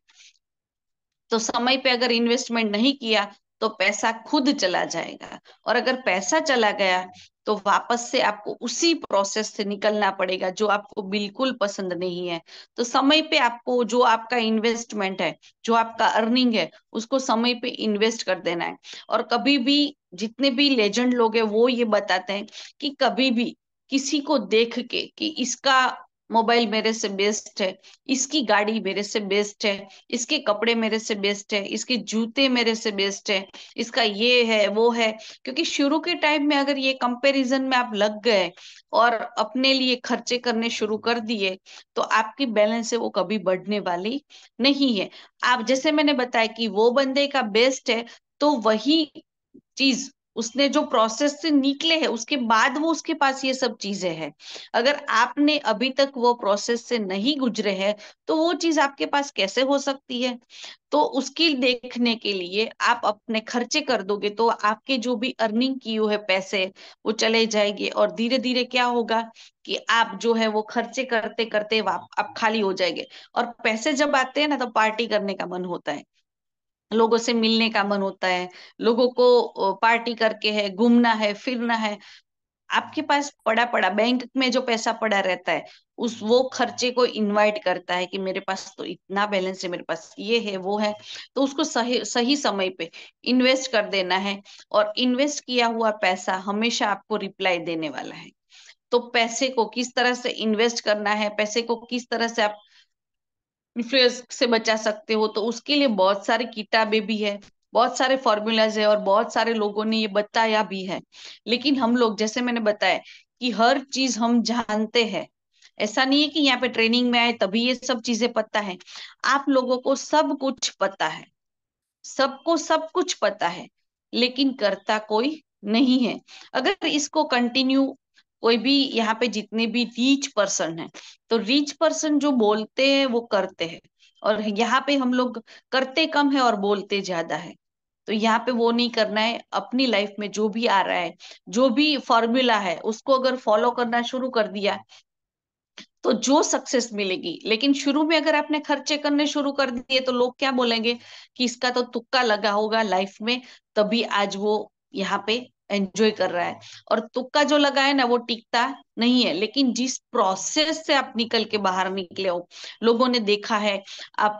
तो समय पे अगर इन्वेस्टमेंट नहीं किया तो पैसा खुद चला जाएगा। और अगर पैसा चला गया तो वापस से आपको उसी प्रोसेस से निकलना पड़ेगा जो आपको बिल्कुल पसंद नहीं है। तो समय पे आपको जो आपका इन्वेस्टमेंट है, जो आपका अर्निंग है, उसको समय पे इन्वेस्ट कर देना है। और कभी भी, जितने भी लेजेंड लोग हैं वो ये बताते हैं कि कभी भी किसी को देख के कि इसका मोबाइल मेरे से बेस्ट है, इसकी गाड़ी मेरे से बेस्ट है, इसके कपड़े मेरे से बेस्ट है, इसके जूते मेरे से बेस्ट है, इसका ये है वो है, क्योंकि शुरू के टाइम में अगर ये कंपैरिजन में आप लग गए और अपने लिए खर्चे करने शुरू कर दिए, तो आपकी बैलेंस है वो कभी बढ़ने वाली नहीं है। आप जैसे मैंने बताया कि वो बंदे का बेस्ट है, तो वही चीज उसने जो प्रोसेस से निकले है उसके बाद वो उसके पास ये सब चीजें हैं। अगर आपने अभी तक वो प्रोसेस से नहीं गुजरे हैं, तो वो चीज आपके पास कैसे हो सकती है? तो उसकी देखने के लिए आप अपने खर्चे कर दोगे तो आपके जो भी अर्निंग की हुए पैसे वो चले जाएंगे, और धीरे धीरे क्या होगा कि आप जो है वो खर्चे करते करते आप खाली हो जाएंगे। और पैसे जब आते हैं ना, तो पार्टी करने का मन होता है, लोगों से मिलने का मन होता है, लोगों को पार्टी करके है, घूमना है, फिरना है। आपके पास पड़ा पड़ा बैंक में जो पैसा पड़ा रहता है, उस वो खर्चे को इनवाइट करता है कि मेरे पास तो इतना बैलेंस है, मेरे पास ये है वो है। तो उसको सही सही समय पे इन्वेस्ट कर देना है। और इन्वेस्ट किया हुआ पैसा हमेशा आपको रिप्लाई देने वाला है। तो पैसे को किस तरह से इन्वेस्ट करना है, पैसे को किस तरह से आप इन्फ्लुएंस से बचा सकते हो, तो उसके लिए बहुत सारी किताबें भी है, बहुत सारे फॉर्मूलाज है, और बहुत सारे लोगों ने ये बताया भी है। लेकिन हम लोग, जैसे मैंने बताया कि हर चीज हम जानते हैं, ऐसा नहीं है कि यहाँ पे ट्रेनिंग में आए तभी ये सब चीजें पता है। आप लोगों को सब कुछ पता है, सबको सब कुछ पता है, लेकिन करता कोई नहीं है। अगर इसको कंटिन्यू, कोई भी यहाँ पे जितने भी रीच पर्सन है, तो रीच पर्सन जो बोलते हैं वो करते हैं, और यहाँ पे हम लोग करते कम है और बोलते ज्यादा है। तो यहाँ पे वो नहीं करना है। अपनी लाइफ में जो भी आ रहा है, जो भी फॉर्मूला है, उसको अगर फॉलो करना शुरू कर दिया तो जो सक्सेस मिलेगी। लेकिन शुरू में अगर आपने खर्चे करने शुरू कर दिए, तो लोग क्या बोलेंगे कि इसका तो तुक्का लगा होगा लाइफ में, तभी आज वो यहाँ पे एंजॉय कर रहा है। और तुक्का जो लगा है ना, वो टिकता नहीं है। लेकिन जिस प्रोसेस से आप निकल के बाहर निकले हो, लोगों ने देखा है, आप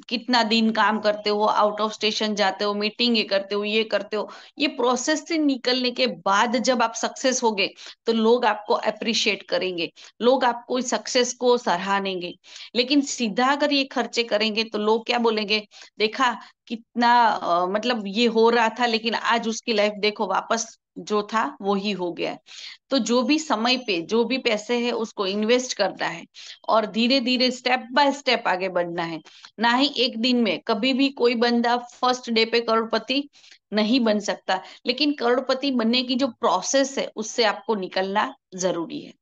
कितना दिन काम करते हो, आउट ऑफ स्टेशन जाते हो, मीटिंग ये करते हो, ये करते हो, ये प्रोसेस से निकलने के बाद जब आप सक्सेस होगे, तो लोग आपको अप्रिशिएट करेंगे, लोग आपको इस सक्सेस को सराहेंगे। लेकिन सीधा अगर ये खर्चे करेंगे, तो लोग क्या बोलेंगे, देखा कितना मतलब ये हो रहा था, लेकिन आज उसकी लाइफ देखो, वापस जो था वो ही हो गया है। तो जो भी समय पे जो भी पैसे है उसको इन्वेस्ट करना है, और धीरे धीरे स्टेप बाय स्टेप आगे बढ़ना है। ना ही एक दिन में, कभी भी कोई बंदा फर्स्ट डे पे करोड़पति नहीं बन सकता, लेकिन करोड़पति बनने की जो प्रोसेस है उससे आपको निकलना जरूरी है।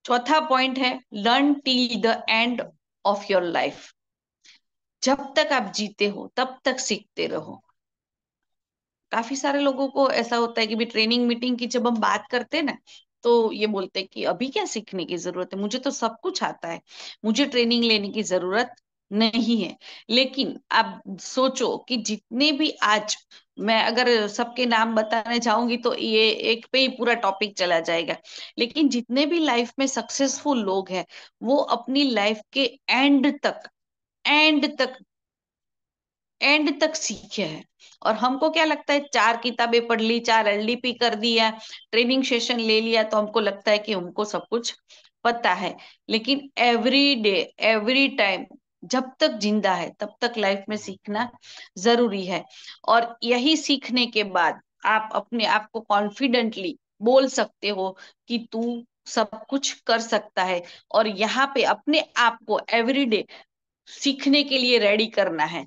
चौथा पॉइंट है, learn till the end of your life. जब तक आप जीते हो तब तक सीखते रहो। काफी सारे लोगों को ऐसा होता है कि भी ट्रेनिंग मीटिंग की जब हम बात करते हैं ना, तो ये बोलते हैं कि अभी क्या सीखने की जरूरत है, मुझे तो सब कुछ आता है, मुझे ट्रेनिंग लेने की जरूरत नहीं है। लेकिन आप सोचो कि जितने भी आज, मैं अगर सबके नाम बताने जाऊंगी तो ये एक पे ही पूरा टॉपिक चला जाएगा। लेकिन जितने भी लाइफ में सक्सेसफुल लोग हैं, वो अपनी लाइफ के एंड तक एंड तक सीखे हैं। और हमको क्या लगता है, चार किताबें पढ़ ली, चार एलडीपी कर दिया, ट्रेनिंग सेशन ले लिया, तो हमको लगता है कि हमको सब कुछ पता है। लेकिन एवरी डे, एवरी टाइम, जब तक जिंदा है तब तक लाइफ में सीखना जरूरी है। और यही सीखने के बाद आप अपने आप को कॉन्फिडेंटली बोल सकते हो कि तू सब कुछ कर सकता है। और यहाँ पे अपने आप को एवरीडे सीखने के लिए रेडी करना है।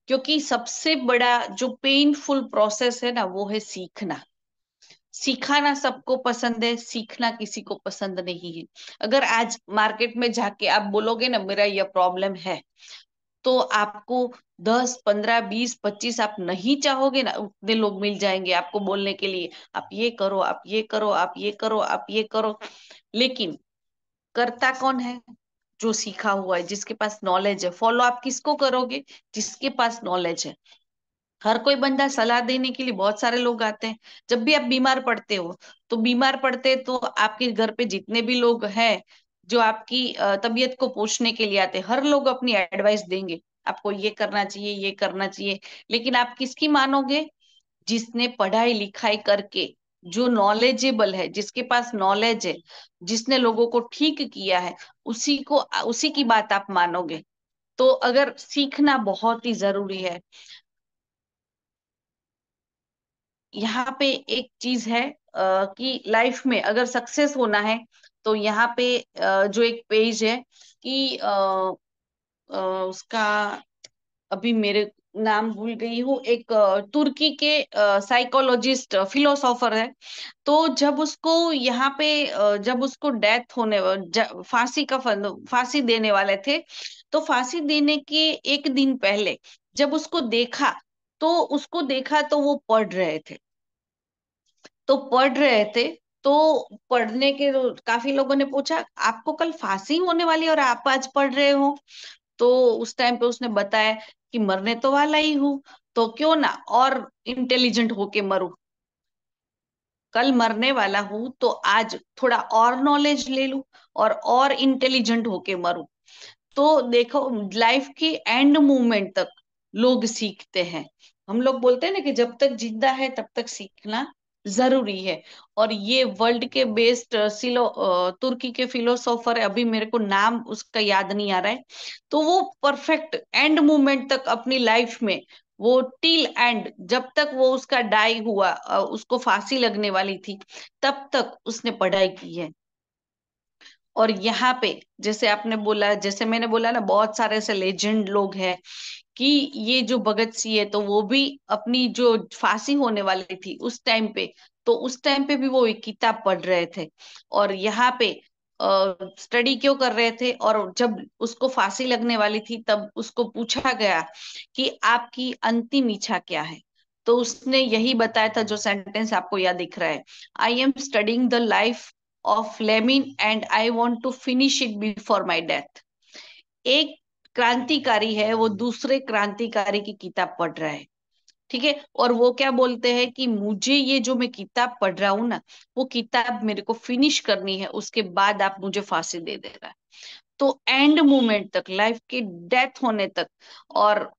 क्योंकि सबसे बड़ा जो पेनफुल प्रोसेस है ना, वो है सीखना। सिखाना सबको पसंद है, सीखना किसी को पसंद नहीं है। अगर आज मार्केट में जाके आप बोलोगे ना मेरा यह प्रॉब्लम है, तो आपको 10 15 20 25, आप नहीं चाहोगे ना उतने लोग मिल जाएंगे आपको बोलने के लिए, आप ये करो, आप ये करो, आप ये करो, आप ये करो। लेकिन करता कौन है? जो सीखा हुआ है, जिसके पास नॉलेज है। फॉलो आप किसको करोगे? जिसके पास नॉलेज है। हर कोई बंदा सलाह देने के लिए, बहुत सारे लोग आते हैं। जब भी आप बीमार पड़ते हो, तो बीमार पड़ते तो आपके घर पे जितने भी लोग हैं जो आपकी तबीयत को पूछने के लिए आते हैं, हर लोग अपनी एडवाइस देंगे, आपको ये करना चाहिए, ये करना चाहिए। लेकिन आप किसकी मानोगे? जिसने पढ़ाई लिखाई करके, जो नॉलेजेबल है, जिसके पास नॉलेज है, जिसने लोगों को ठीक किया है, उसी की बात आप मानोगे। तो अगर सीखना बहुत ही जरूरी है। यहाँ पे एक चीज है कि लाइफ में अगर सक्सेस होना है, तो यहाँ पे जो एक पेज है कि उसका अभी मेरे नाम भूल गई हूँ, एक तुर्की के साइकोलॉजिस्ट फिलोसोफर है। तो जब उसको यहाँ पे जब उसको डेथ होने फांसी देने वाले थे, तो फांसी देने के एक दिन पहले जब उसको देखा तो वो पढ़ रहे थे। तो पढ़ रहे थे, तो पढ़ने के काफी लोगों ने पूछा, आपको कल फांसी होने वाली है और आप आज पढ़ रहे हो? तो उस टाइम पे उसने बताया कि मरने तो वाला ही हूं, तो क्यों ना और इंटेलिजेंट होके मरूं। कल मरने वाला हूं तो आज थोड़ा और नॉलेज ले लूं और इंटेलिजेंट होके मरूं। तो देखो, लाइफ की एंड मोमेंट तक लोग सीखते हैं। हम लोग बोलते हैं ना कि जब तक जिंदा है तब तक सीखना जरूरी है। और ये वर्ल्ड के बेस्ट तुर्की के फिलोसोफर है, अभी मेरे को नाम उसका याद नहीं आ रहा है। तो वो परफेक्ट एंड मोमेंट तक अपनी लाइफ में, वो टिल एंड, जब तक वो उसका डाई हुआ, उसको फांसी लगने वाली थी, तब तक उसने पढ़ाई की है। और यहाँ पे जैसे आपने बोला, जैसे मैंने बोला ना, बहुत सारे ऐसे लेजेंड लोग हैं कि ये जो भगत सिंह है, तो वो भी अपनी जो फांसी होने वाली थी उस टाइम पे, तो उस टाइम पे भी वो एक किताब पढ़ रहे थे। और यहाँ पे स्टडी क्यों कर रहे थे? और जब उसको फांसी लगने वाली थी तब उसको पूछा गया कि आपकी अंतिम इच्छा क्या है? तो उसने यही बताया था, जो सेंटेंस आपको याद दिख रहा है, I am studying the life of Lenin and I want to finish it before my death. एक क्रांतिकारी है, वो दूसरे क्रांतिकारी की किताब पढ़ रहा है। ठीक है, और वो क्या बोलते हैं कि मुझे ये जो मैं किताब पढ़ रहा हूं ना, वो किताब मेरे को फिनिश करनी है, उसके बाद आप मुझे फांसी दे देना। तो एंड मोमेंट तक, लाइफ की डेथ होने तक, और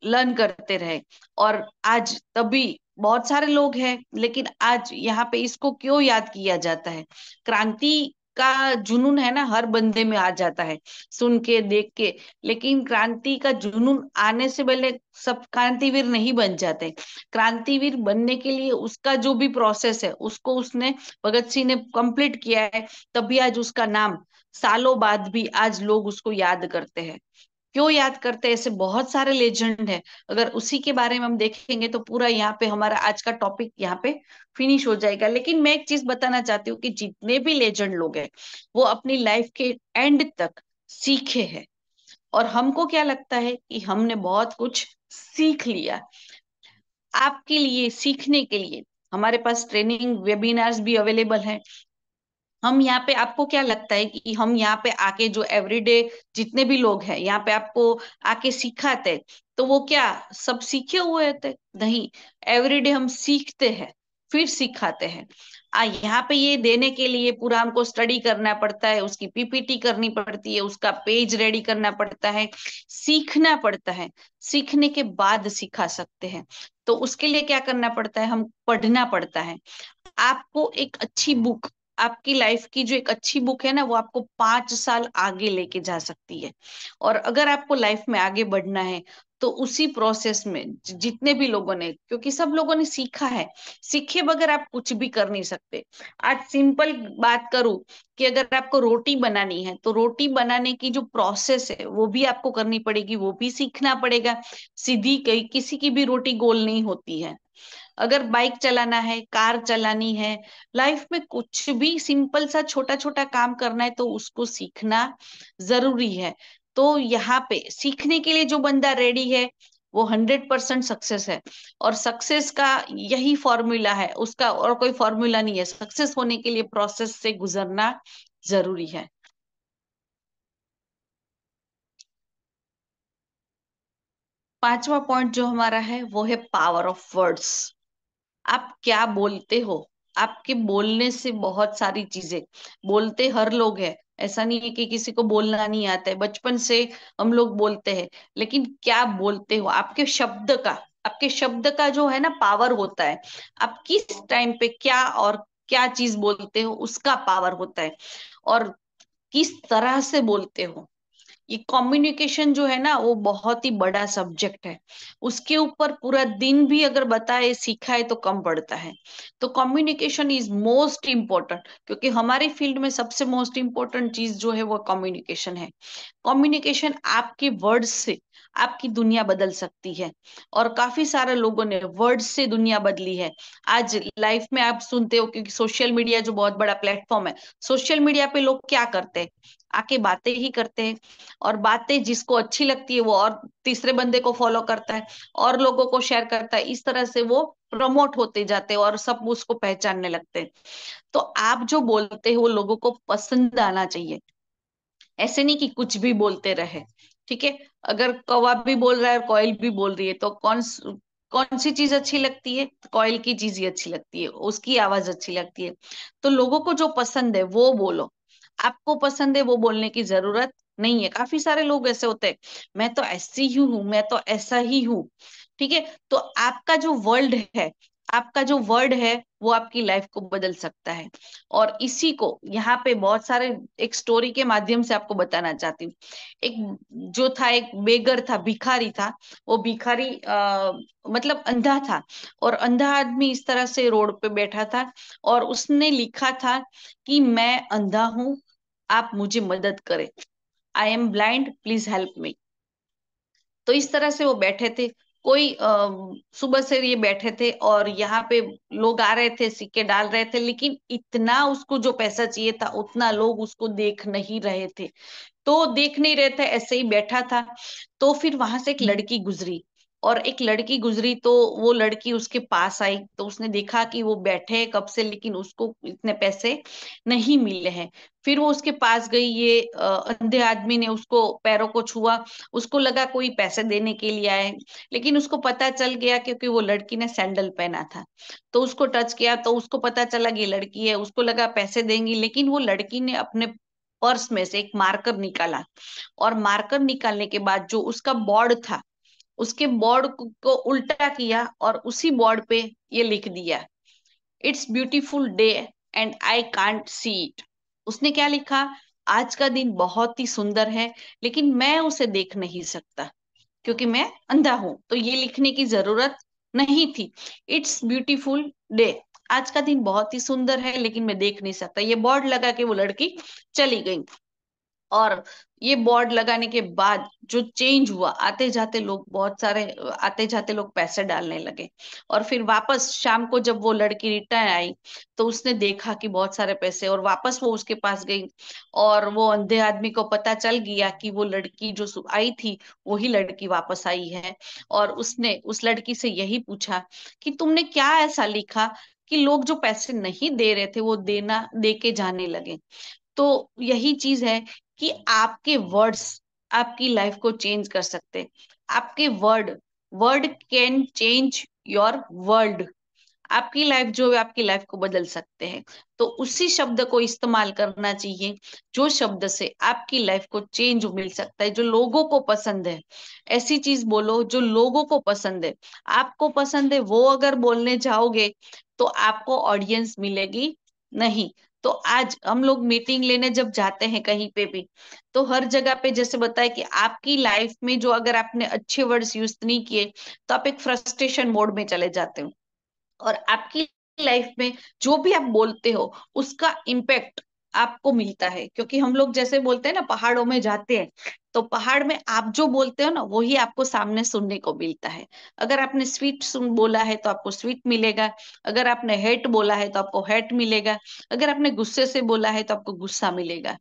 लर्न करते रहे। और आज तभी बहुत सारे लोग हैं, लेकिन आज यहाँ पे इसको क्यों याद किया जाता है? क्रांति का जुनून है ना, हर बंदे में आ जाता है, सुन के देख के। लेकिन क्रांति का जुनून आने से पहले सब क्रांतिवीर नहीं बन जाते। क्रांतिवीर बनने के लिए उसका जो भी प्रोसेस है, उसको उसने, भगत सिंह ने कंप्लीट किया है, तभी आज उसका नाम सालों बाद भी आज लोग उसको याद करते हैं। क्यों याद करते हैं? ऐसे बहुत सारे लेजेंड है। अगर उसी के बारे में हम देखेंगे तो पूरा यहाँ पे हमारा आज का टॉपिक यहाँ पे फिनिश हो जाएगा। लेकिन मैं एक चीज बताना चाहती हूँ कि जितने भी लेजेंड लोग हैं, वो अपनी लाइफ के एंड तक सीखे हैं। और हमको क्या लगता है कि हमने बहुत कुछ सीख लिया। आपके लिए सीखने के लिए हमारे पास ट्रेनिंग वेबिनार्स भी अवेलेबल है। हम यहाँ पे, आपको क्या लगता है कि हम यहाँ पे आके जो एवरीडे जितने भी लोग हैं यहाँ पे आपको आके सिखाते, तो वो क्या सब सीखे हुए थे? नहीं। एवरीडे हम सीखते हैं, फिर सिखाते हैं। यहाँ पे ये देने के लिए पूरा हमको स्टडी करना पड़ता है, उसकी पीपीटी करनी पड़ती है, उसका पेज रेडी करना पड़ता है, सीखना पड़ता है। सीखने के बाद सिखा सकते हैं। तो उसके लिए क्या करना पड़ता है? हम पढ़ना पड़ता है। आपको एक अच्छी बुक, आपकी लाइफ की जो एक अच्छी बुक है ना, वो आपको 5 साल आगे लेके जा सकती है। और अगर आपको लाइफ में आगे बढ़ना है, तो उसी प्रोसेस में जितने भी लोगों ने, क्योंकि सब लोगों ने सीखा है, सीखे बगैर आप कुछ भी कर नहीं सकते। आज सिंपल बात करूं कि अगर आपको रोटी बनानी है, तो रोटी बनाने की जो प्रोसेस है वो भी आपको करनी पड़ेगी, वो भी सीखना पड़ेगा। सीधी कहीं किसी की भी रोटी गोल नहीं होती है। अगर बाइक चलाना है, कार चलानी है, लाइफ में कुछ भी सिंपल सा छोटा छोटा काम करना है, तो उसको सीखना जरूरी है। तो यहाँ पे सीखने के लिए जो बंदा रेडी है, वो 100% सक्सेस है। और सक्सेस का यही फॉर्मूला है उसका, और कोई फॉर्मूला नहीं है। सक्सेस होने के लिए प्रोसेस से गुजरना जरूरी है। 5वां पॉइंट जो हमारा है वो है पावर ऑफ वर्ड्स। आप क्या बोलते हो, आपके बोलने से बहुत सारी चीजें, बोलते हर लोग है, ऐसा नहीं है कि किसी को बोलना नहीं आता है, बचपन से हम लोग बोलते हैं, लेकिन क्या बोलते हो, आपके शब्द का जो है ना पावर होता है। आप किस टाइम पे क्या और क्या चीज बोलते हो उसका पावर होता है, और किस तरह से बोलते हो। ये कम्युनिकेशन जो है ना वो बहुत ही बड़ा सब्जेक्ट है, उसके ऊपर पूरा दिन भी अगर बताए सिखाए तो कम पड़ता है। तो कम्युनिकेशन इज मोस्ट इम्पोर्टेंट, क्योंकि हमारी फील्ड में सबसे मोस्ट इम्पोर्टेंट चीज जो है वो कम्युनिकेशन है। कम्युनिकेशन आपके वर्ड्स से आपकी दुनिया बदल सकती है, और काफी सारे लोगों ने वर्ड्स से दुनिया बदली है। आज लाइफ में आप सुनते हो, क्योंकि सोशल मीडिया जो बहुत बड़ा प्लेटफॉर्म है, सोशल मीडिया पे लोग क्या करते हैं, आके बातें ही करते हैं, और बातें जिसको अच्छी लगती है वो और तीसरे बंदे को फॉलो करता है और लोगों को शेयर करता है, इस तरह से वो प्रमोट होते जाते हैं और सब उसको पहचानने लगते हैं। तो आप जो बोलते हैं वो लोगों को पसंद आना चाहिए, ऐसे नहीं कि कुछ भी बोलते रहे। ठीक है, अगर कौवा भी बोल रहा है और कोयल भी बोल रही है तो कौन सी चीज अच्छी लगती है, कोयल की चीज ही अच्छी लगती है, उसकी आवाज अच्छी लगती है। तो लोगों को जो पसंद है वो बोलो, आपको पसंद है वो बोलने की जरूरत नहीं है। काफी सारे लोग ऐसे होते हैं, मैं तो ऐसी ही हूँ, मैं तो ऐसा ही हूँ। ठीक है, तो आपका जो वर्ल्ड है, आपका जो वर्ड है वो आपकी लाइफ को बदल सकता है। और इसी को यहाँ पे बहुत सारे एक स्टोरी के माध्यम से आपको बताना चाहती हूँ। एक जो था, एक बेगर था, भिखारी था। वो भिखारी मतलब अंधा था, और अंधा आदमी इस तरह से रोड पे बैठा था, और उसने लिखा था कि मैं अंधा हूं, आप मुझे मदद करें, I am blind, please help me. तो इस तरह से वो बैठे थे, कोई सुबह से ये बैठे थे, और यहाँ पे लोग आ रहे थे, सिक्के डाल रहे थे, लेकिन इतना उसको जो पैसा चाहिए था उतना लोग उसको देख नहीं रहे थे। तो देख नहीं रहे थे, ऐसे ही बैठा था। तो फिर वहां से एक लड़की गुजरी, और एक लड़की गुजरी तो वो लड़की उसके पास आई, तो उसने देखा कि वो बैठे हैं कब से, लेकिन उसको इतने पैसे नहीं मिले हैं। फिर वो उसके पास गई, ये अंधे आदमी ने उसको पैरों को छुआ, उसको लगा कोई पैसे देने के लिए आए, लेकिन उसको पता चल गया क्योंकि वो लड़की ने सैंडल पहना था। तो उसको टच किया तो उसको पता चला कि ये लड़की है, उसको लगा पैसे देंगी, लेकिन वो लड़की ने अपने पर्स में से एक मार्कर निकाला, और मार्कर निकालने के बाद जो उसका बोर्ड था, उसके बोर्ड को उल्टा किया और उसी बोर्ड पे ये लिख दिया, it's beautiful day and I can't see it. उसने क्या लिखा, आज का दिन बहुत ही सुंदर है, लेकिन मैं उसे देख नहीं सकता क्योंकि मैं अंधा हूं। तो ये लिखने की जरूरत नहीं थी, इट्स ब्यूटीफुल डे, आज का दिन बहुत ही सुंदर है लेकिन मैं देख नहीं सकता। ये बोर्ड लगा के वो लड़की चली गई। और ये बोर्ड लगाने के बाद जो चेंज हुआ, आते जाते लोग बहुत सारे, आते जाते लोग पैसे डालने लगे। और फिर वापस शाम को जब वो लड़की रिटर्न आई तो उसने देखा कि बहुत सारे पैसे, और वापस वो उसके पास गई, और वो अंधे आदमी को पता चल गया कि वो लड़की जो आई थी वही लड़की वापस आई है। और उसने उस लड़की से यही पूछा कि तुमने क्या ऐसा लिखा कि लोग जो पैसे नहीं दे रहे थे वो देना दे के जाने लगे। तो यही चीज है कि आपके वर्ड्स आपकी लाइफ को चेंज कर सकते हैं। आपके word word can change your world. आपकी लाइफ जो है आपकी लाइफ को बदल सकते हैं। तो उसी शब्द को इस्तेमाल करना चाहिए जो शब्द से आपकी लाइफ को चेंज मिल सकता है, जो लोगों को पसंद है। ऐसी चीज बोलो जो लोगों को पसंद है। आपको पसंद है वो अगर बोलने जाओगे तो आपको ऑडियंस मिलेगी नहीं। तो आज हम लोग मीटिंग लेने जब जाते हैं कहीं पे भी, तो हर जगह पे जैसे बताया कि आपकी लाइफ में जो अगर आपने अच्छे वर्ड्स यूज नहीं किए तो आप एक फ्रस्ट्रेशन मोड में चले जाते हो, और आपकी लाइफ में जो भी आप बोलते हो उसका इम्पैक्ट आपको मिलता है। क्योंकि हम लोग जैसे बोलते हैं ना, पहाड़ों में जाते हैं तो पहाड़ में आप जो बोलते हो ना वही आपको सामने सुनने को मिलता है। अगर आपने स्वीट सुन बोला है तो आपको स्वीट मिलेगा, अगर आपने हेट बोला है तो आपको हेट मिलेगा, अगर आपने गुस्से से बोला है तो आपको गुस्सा मिलेगा।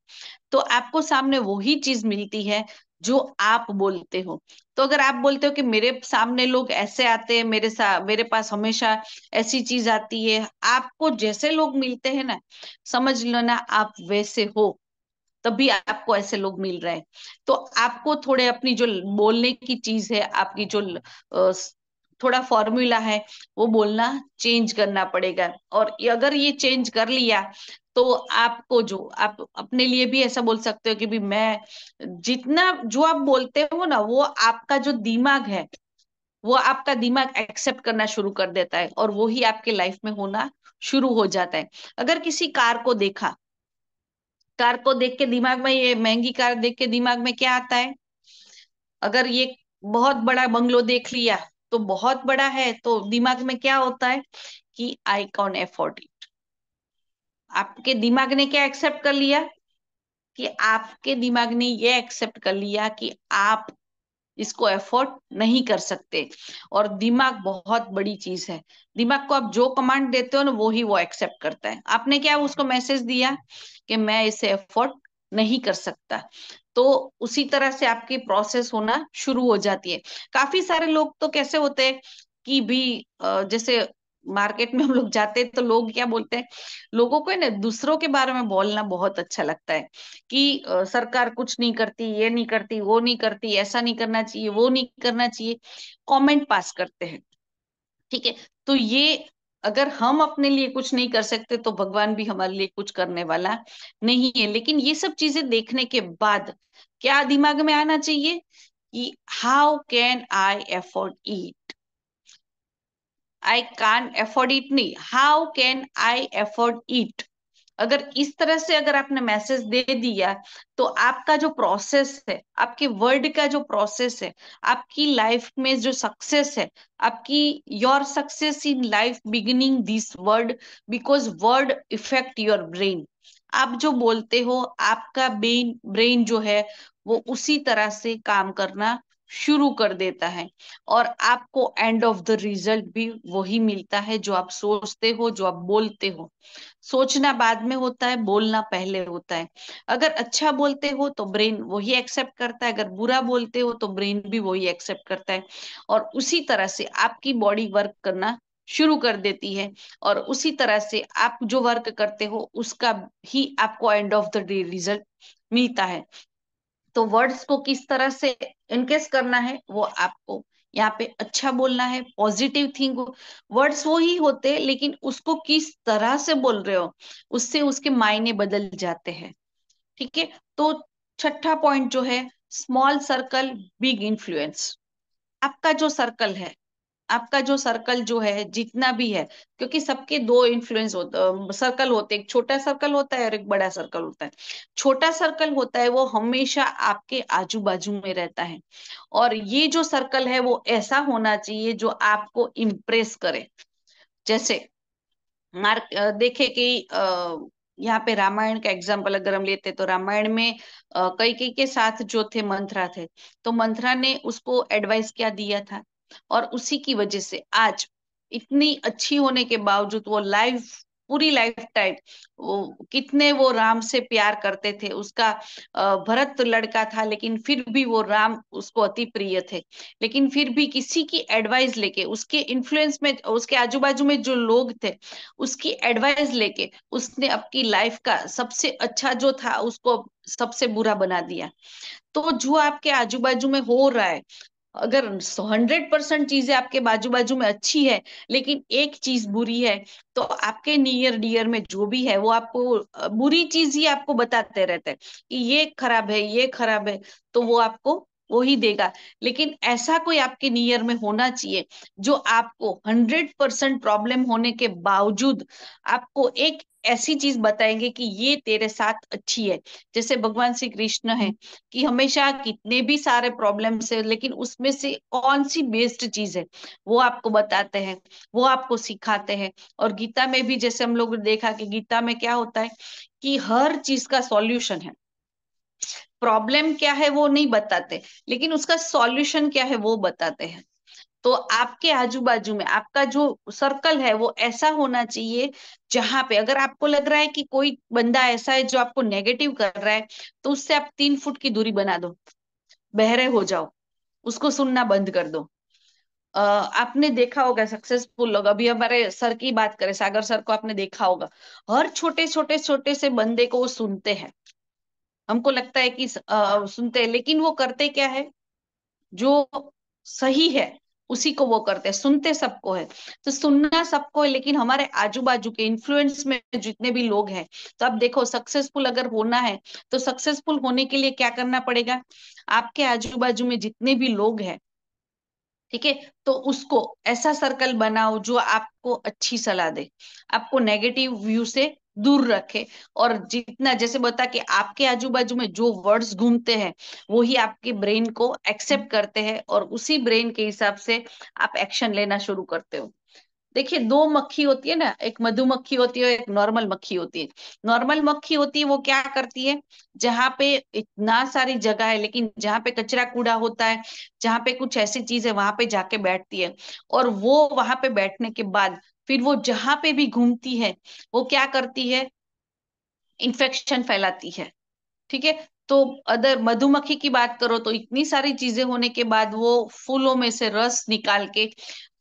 तो आपको सामने वही चीज मिलती है जो आप बोलते हो। तो अगर आप बोलते हो कि मेरे सामने लोग ऐसे आते हैं, मेरे पास हमेशा ऐसी चीज आती है, आपको जैसे लोग मिलते हैं ना, समझ लो ना आप वैसे हो। तभी आपको ऐसे लोग मिल रहे हैं। तो आपको थोड़े अपनी जो बोलने की चीज है, आपकी जो थोड़ा फॉर्मूला है, वो बोलना चेंज करना पड़ेगा। और अगर ये चेंज कर लिया तो आपको जो आप अपने लिए भी ऐसा बोल सकते हो कि भी मैं जितना जो आप बोलते हो ना, वो आपका जो दिमाग है, वो आपका दिमाग एक्सेप्ट करना शुरू कर देता है और वो ही आपके लाइफ में होना शुरू हो जाता है। अगर किसी कार को देखा, कार को देख के दिमाग में, ये महंगी कार देख के दिमाग में क्या आता है? अगर ये बहुत बड़ा बंगलो देख लिया, तो बहुत बड़ा है, तो दिमाग में क्या होता है कि आई कैन अफोर्ड इट। आपके दिमाग ने क्या एक्सेप्ट कर लिया? कि आपके दिमाग ने ये एक्सेप्ट कर लिया कि आप इसको एफोर्ड नहीं कर सकते। और दिमाग बहुत बड़ी चीज है। दिमाग को आप जो कमांड देते हो ना, वो ही वो एक्सेप्ट करता है। आपने क्या उसको मैसेज दिया कि मैं इसे एफोर्ड नहीं कर सकता, तो उसी तरह से आपकी प्रोसेस होना शुरू हो जाती है। काफी सारे लोग तो कैसे होते हैं कि भी जैसे मार्केट में हम लोग जाते हैं तो लोग क्या बोलते हैं, लोगों को है ना दूसरों के बारे में बोलना बहुत अच्छा लगता है कि सरकार कुछ नहीं करती, ये नहीं करती, वो नहीं करती, ऐसा नहीं करना चाहिए, वो नहीं करना चाहिए, कमेंट पास करते हैं। ठीक है, तो ये अगर हम अपने लिए कुछ नहीं कर सकते तो भगवान भी हमारे लिए कुछ करने वाला नहीं है। लेकिन ये सब चीजें देखने के बाद क्या दिमाग में आना चाहिए कि how can I afford it. I can afford it नहीं, how can I afford it. अगर इस तरह से अगर आपने मैसेज दे दिया, तो आपका जो प्रोसेस है, आपके वर्ड का जो प्रोसेस है, आपकी लाइफ में जो सक्सेस है, आपकी your success in life beginning this word, because word effect your brain. आप जो बोलते हो, आपका ब्रेन ब्रेन जो है वो उसी तरह से काम करना शुरू कर देता है। और आपको एंड ऑफ द रिजल्ट भी वही मिलता है जो आप सोचते हो, जो आप बोलते हो। सोचना बाद में होता है, बोलना पहले होता है। अगर अच्छा बोलते हो तो ब्रेन वही एक्सेप्ट करता है, अगर बुरा बोलते हो तो ब्रेन भी वही एक्सेप्ट करता है। और उसी तरह से आपकी बॉडी वर्क करना शुरू कर देती है। और उसी तरह से आप जो वर्क करते हो उसका ही आपको end of the day result मिलता है। तो वर्ड्स को किस तरह से इनकेस करना है, वो आपको यहाँ पे अच्छा बोलना है, पॉजिटिव थिंक। वर्ड्स वो ही होते हैं, लेकिन उसको किस तरह से बोल रहे हो, उससे उसके मायने बदल जाते हैं। ठीक है, तो छठा पॉइंट जो है, स्मॉल सर्कल बिग इन्फ्लुएंस। आपका जो सर्कल है, आपका जो सर्कल जो है जितना भी है, क्योंकि सबके दो इन्फ्लुएंस होते सर्कल होते हैं, एक छोटा सर्कल होता है और एक बड़ा सर्कल होता है। छोटा सर्कल होता है वो हमेशा आपके आजू बाजू में रहता है। और ये जो सर्कल है वो ऐसा होना चाहिए जो आपको इम्प्रेस करे। जैसे देखे कि यहाँ पे रामायण का एग्जाम्पल अगर हम लेते तो रामायण में कैकेयी के साथ जो थे मंथरा थे, तो मंथरा ने उसको एडवाइस क्या दिया था। और उसी की वजह से आज इतनी अच्छी होने के बावजूद वो लाइफ, पूरी लाइफ टाइम वो कितने वो राम से प्यार करते थे। उसका भरत लड़का था, लेकिन फिर भी वो राम उसको अति प्रिय थे। लेकिन फिर भी किसी की एडवाइस लेके, उसके इन्फ्लुएंस में, उसके आजू बाजू में जो लोग थे उसकी एडवाइस लेके, उसने अपनी लाइफ का सबसे अच्छा जो था उसको सबसे बुरा बना दिया। तो जो आपके आजू बाजू में हो रहा है, अगर 100% चीजें आपके बाजू बाजू में अच्छी है, लेकिन एक चीज बुरी है, तो आपके नियर डियर में जो भी है वो आपको बुरी चीज ही आपको बताते रहते हैं कि ये खराब है, ये खराब है। तो वो आपको वो ही देगा। लेकिन ऐसा कोई आपके नियर में होना चाहिए जो आपको 100% प्रॉब्लम होने के बावजूद आपको एक ऐसी चीज बताएंगे कि ये तेरे साथ अच्छी है। जैसे भगवान श्री कृष्ण है कि हमेशा कितने भी सारे प्रॉब्लम्स है, लेकिन उसमें से कौन सी बेस्ट चीज है वो आपको बताते हैं, वो आपको सिखाते हैं। और गीता में भी जैसे हम लोग ने देखा कि गीता में क्या होता है कि हर चीज का सॉल्यूशन है। प्रॉब्लम क्या है वो नहीं बताते, लेकिन उसका सॉल्यूशन क्या है वो बताते हैं। तो आपके आजू बाजू में आपका जो सर्कल है वो ऐसा होना चाहिए जहां पे अगर आपको लग रहा है कि कोई बंदा ऐसा है जो आपको नेगेटिव कर रहा है, तो उससे आप 3 फुट की दूरी बना दो, बहरे हो जाओ, उसको सुनना बंद कर दो। आपने देखा होगा सक्सेसफुल लोग, अभी हमारे सर की बात करें, सागर सर को आपने देखा होगा, हर छोटे छोटे छोटे से बंदे को वो सुनते हैं। हमको लगता है कि सुनते हैं, लेकिन वो करते क्या है, जो सही है उसी को वो करते हैं। सुनते सबको है, तो सुनना सबको है, लेकिन हमारे आजू बाजू के इन्फ्लुएंस में जितने भी लोग हैं, तो अब देखो सक्सेसफुल अगर होना है, तो सक्सेसफुल होने के लिए क्या करना पड़ेगा, आपके आजू बाजू में जितने भी लोग हैं, ठीक है, तो उसको ऐसा सर्कल बनाओ जो आपको अच्छी सलाह दे, आपको नेगेटिव व्यू से दूर रखे। और जितना जैसे बता कि आपके आजू बाजू में जो वर्ड्स घूमते हैं, वो ही आपके ब्रेन को एक्सेप्ट करते हैं, और उसी ब्रेन के हिसाब से आप एक्शन लेना शुरू करते हो। देखिए, दो मक्खी होती है ना, एक मधुमक्खी होती है, एक नॉर्मल मक्खी होती है। नॉर्मल मक्खी होती है वो क्या करती है, जहां पे इतना सारी जगह है, लेकिन जहां पे कचरा कूड़ा होता है, जहां पे कुछ ऐसी चीज है, वहां पे जाके बैठती है। और वो वहां पे बैठने के बाद फिर वो जहां पे भी घूमती है, वो क्या करती है, इन्फेक्शन फैलाती है। ठीक है। तो अदर मधुमक्खी की बात करो तो इतनी सारी चीजें होने के बाद वो फूलों में से रस निकाल के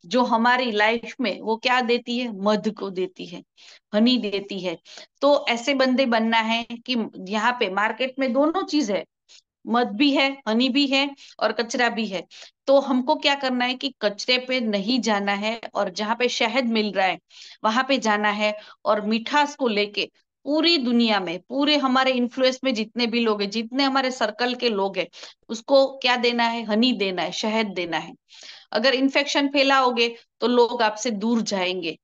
जो हमारी लाइफ में वो क्या देती है, मध को देती है, हनी देती है। तो ऐसे बंदे बनना है कि यहाँ पे मार्केट में दोनों चीज है, मध भी है, हनी भी है, और कचरा भी है। तो हमको क्या करना है कि कचरे पे नहीं जाना है, और जहां पे शहद मिल रहा है वहां पे जाना है। और मिठास को लेके पूरी दुनिया में, पूरे हमारे इन्फ्लुएंस में जितने भी लोग हैं, जितने हमारे सर्कल के लोग हैं, उसको क्या देना है, हनी देना है, शहद देना है। अगर इन्फेक्शन फैलाओगे तो लोग आपसे दूर जाएंगे,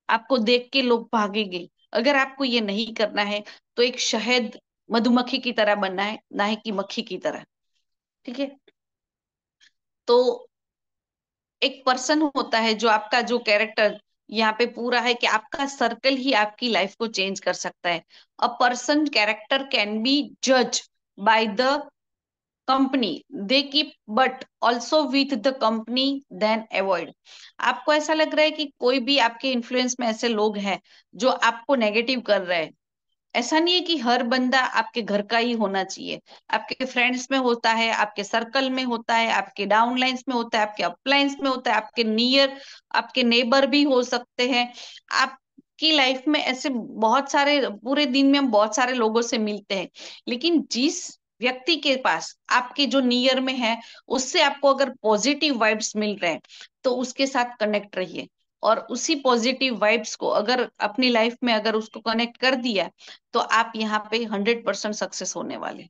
आपको देख के लोग भागेंगे। अगर आपको ये नहीं करना है, तो एक शहद मधुमक्खी की तरह बनना है, ना ही कि मक्खी की तरह। ठीक है। तो एक पर्सन होता है जो आपका जो कैरेक्टर यहाँ पे पूरा है, कि आपका सर्कल ही आपकी लाइफ को चेंज कर सकता है। A person character can be जज by the company they keep, but also with the company then avoid. आपको ऐसा लग रहा है कि कोई भी आपके इन्फ्लुएंस में ऐसे लोग हैं जो आपको नेगेटिव कर रहे हैं, ऐसा नहीं है कि हर बंदा आपके घर का ही होना चाहिए। आपके फ्रेंड्स में होता है, आपके सर्कल में होता है, आपके डाउनलाइंस में होता है, आपके अपलाइंस में होता है, आपके नियर, आपके नेबर भी हो सकते हैं। आपकी लाइफ में ऐसे बहुत सारे, पूरे दिन में हम बहुत सारे लोगों से मिलते हैं, लेकिन जिस व्यक्ति के पास आपके जो नियर में है, उससे आपको अगर पॉजिटिव वाइब्स मिल रहे हैं, तो उसके साथ कनेक्ट रहिए। और उसी पॉजिटिव वाइब्स को अगर अपनी लाइफ में अगर उसको कनेक्ट कर दिया, तो आप यहाँ पे 100% सक्सेस होने वाले।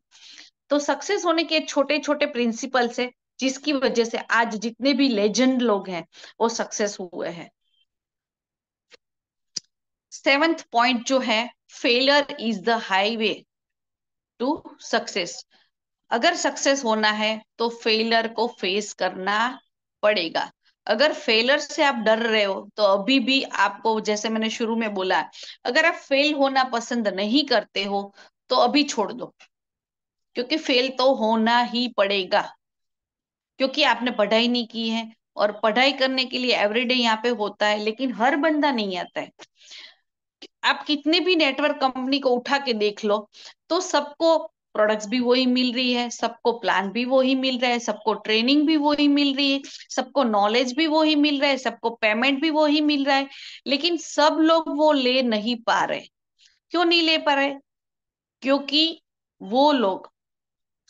तो सक्सेस होने के छोटे छोटे प्रिंसिपल्स है, जिसकी वजह से आज जितने भी लेजेंड लोग हैं वो सक्सेस हुए हैं। सेवंथ पॉइंट जो है, failure is the highway to success. अगर सक्सेस होना है तो फेलियर को फेस करना पड़ेगा। अगर फेलियर से आप डर रहे हो, तो अभी भी आपको, जैसे मैंने शुरू में बोला, अगर आप फेल होना पसंद नहीं करते हो, तो अभी छोड़ दो, क्योंकि फेल तो होना ही पड़ेगा, क्योंकि आपने पढ़ाई नहीं की है। और पढ़ाई करने के लिए एवरीडे यहाँ पे होता है, लेकिन हर बंदा नहीं आता है। आप कितने भी नेटवर्क कंपनी को उठा के देख लो, तो सबको प्रोडक्ट्स भी वही मिल रही है, सबको प्लान भी वही मिल रहा है, सबको ट्रेनिंग भी वही मिल रही है, सबको नॉलेज भी वही मिल रहा है, सबको पेमेंट भी वही मिल रहा है, लेकिन सब लोग वो ले नहीं पा रहे। क्यों नहीं ले पा रहे? क्योंकि वो लोग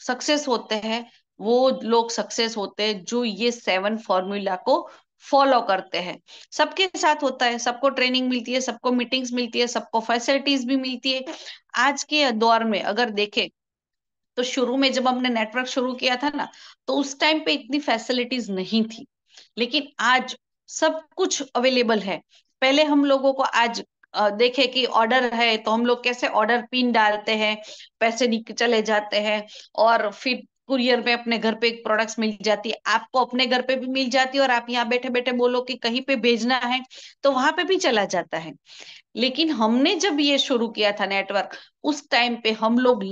सक्सेस होते हैं, वो लोग सक्सेस होते हैं जो ये 7 फॉर्मूला को फॉलो करते हैं। सबके साथ होता है, सबको ट्रेनिंग मिलती है, सबको मीटिंग्स मिलती है, सबको फैसिलिटीज भी मिलती है। आज के दौर में अगर देखें, तो शुरू में जब हमने नेटवर्क शुरू किया था ना, तो उस टाइम पे इतनी फैसिलिटीज नहीं थी, लेकिन आज सब कुछ अवेलेबल है। पहले हम लोगों को आज देखे कि ऑर्डर है तो हम लोग कैसे ऑर्डर पिन डालते हैं, पैसे चले जाते हैं, और फिर कुरियर में अपने घर पे प्रोडक्ट्स मिल जाती है, आपको अपने घर पे भी मिल जाती है, और आप यहाँ बैठे बैठे बोलो कि कहीं पे भेजना है, तो वहां पे भी चला जाता है। लेकिन हमने जब ये शुरू किया था नेटवर्क, उस टाइम पे हम लोग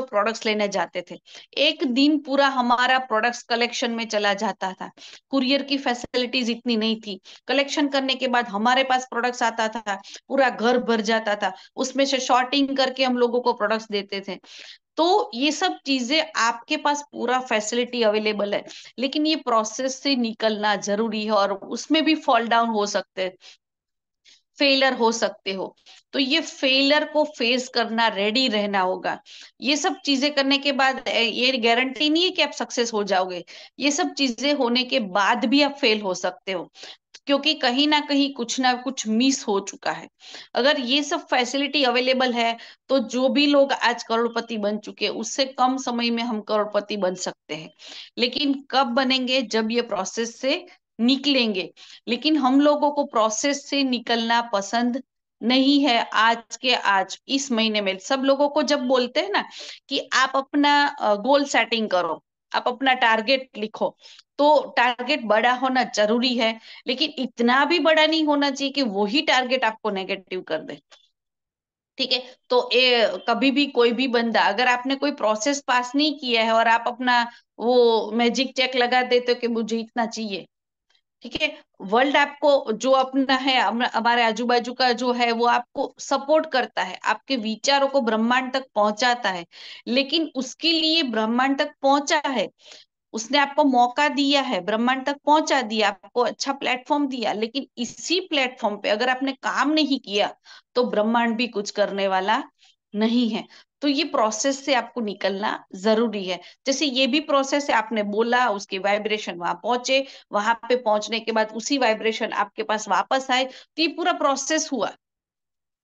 प्रोडक्ट्स लेने जाते थे। एक दिन पूरा हमारा प्रोडक्ट्स कलेक्शन में चला जाता था। कुरियर की फैसिलिटीज इतनी नहीं थी। कलेक्शन करने के बाद हमारे पास प्रोडक्ट्स आता था, पूरा घर भर जाता था, उसमें से शॉर्टिंग करके हम लोगों को प्रोडक्ट्स देते थे। तो ये सब चीजें आपके पास पूरा फैसिलिटी अवेलेबल है, लेकिन ये प्रोसेस से निकलना जरूरी है, और उसमें भी फॉल डाउन हो सकते हैं। फेलर हो सकते हो। तो ये फेलर को फेस करना, रेडी रहना होगा। ये सब चीजें करने के बाद ये गारंटी नहीं है कि आप सक्सेस हो जाओगे। ये सब चीजें होने के बाद भी आप फेल हो सकते हो, क्योंकि कहीं ना कुछ मिस हो चुका है। अगर ये सब फैसिलिटी अवेलेबल है तो जो भी लोग आज करोड़पति बन चुके हैं उससे कम समय में हम करोड़पति बन सकते हैं। लेकिन कब बनेंगे? जब ये प्रोसेस से निकलेंगे। लेकिन हम लोगों को प्रोसेस से निकलना पसंद नहीं है। आज के आज इस महीने में सब लोगों को जब बोलते हैं ना कि आप अपना गोल सेटिंग करो, आप अपना टारगेट लिखो, तो टारगेट बड़ा होना जरूरी है, लेकिन इतना भी बड़ा नहीं होना चाहिए कि वही टारगेट आपको नेगेटिव कर दे। ठीक है? तो कभी भी कोई भी बंदा, अगर आपने कोई प्रोसेस पास नहीं किया है और आप अपना वो मैजिक चेक लगा देते हो कि मुझे इतना चाहिए, ठीक है, वर्ल्ड आपको जो अपना है, हमारे आजू बाजू का जो है वो आपको सपोर्ट करता है, आपके विचारों को ब्रह्मांड तक पहुंचाता है। लेकिन उसके लिए ब्रह्मांड तक पहुंचा है, उसने आपको मौका दिया है, ब्रह्मांड तक पहुंचा दिया, आपको अच्छा प्लेटफॉर्म दिया, लेकिन इसी प्लेटफॉर्म पे अगर आपने काम नहीं किया तो ब्रह्मांड भी कुछ करने वाला नहीं है। तो ये प्रोसेस से आपको निकलना जरूरी है। जैसे ये भी प्रोसेस है, आपने बोला, उसकी वाइब्रेशन वहां पहुंचे, वहां पे पहुंचने के बाद उसी वाइब्रेशन आपके पास वापस आए, तो ये पूरा प्रोसेस हुआ।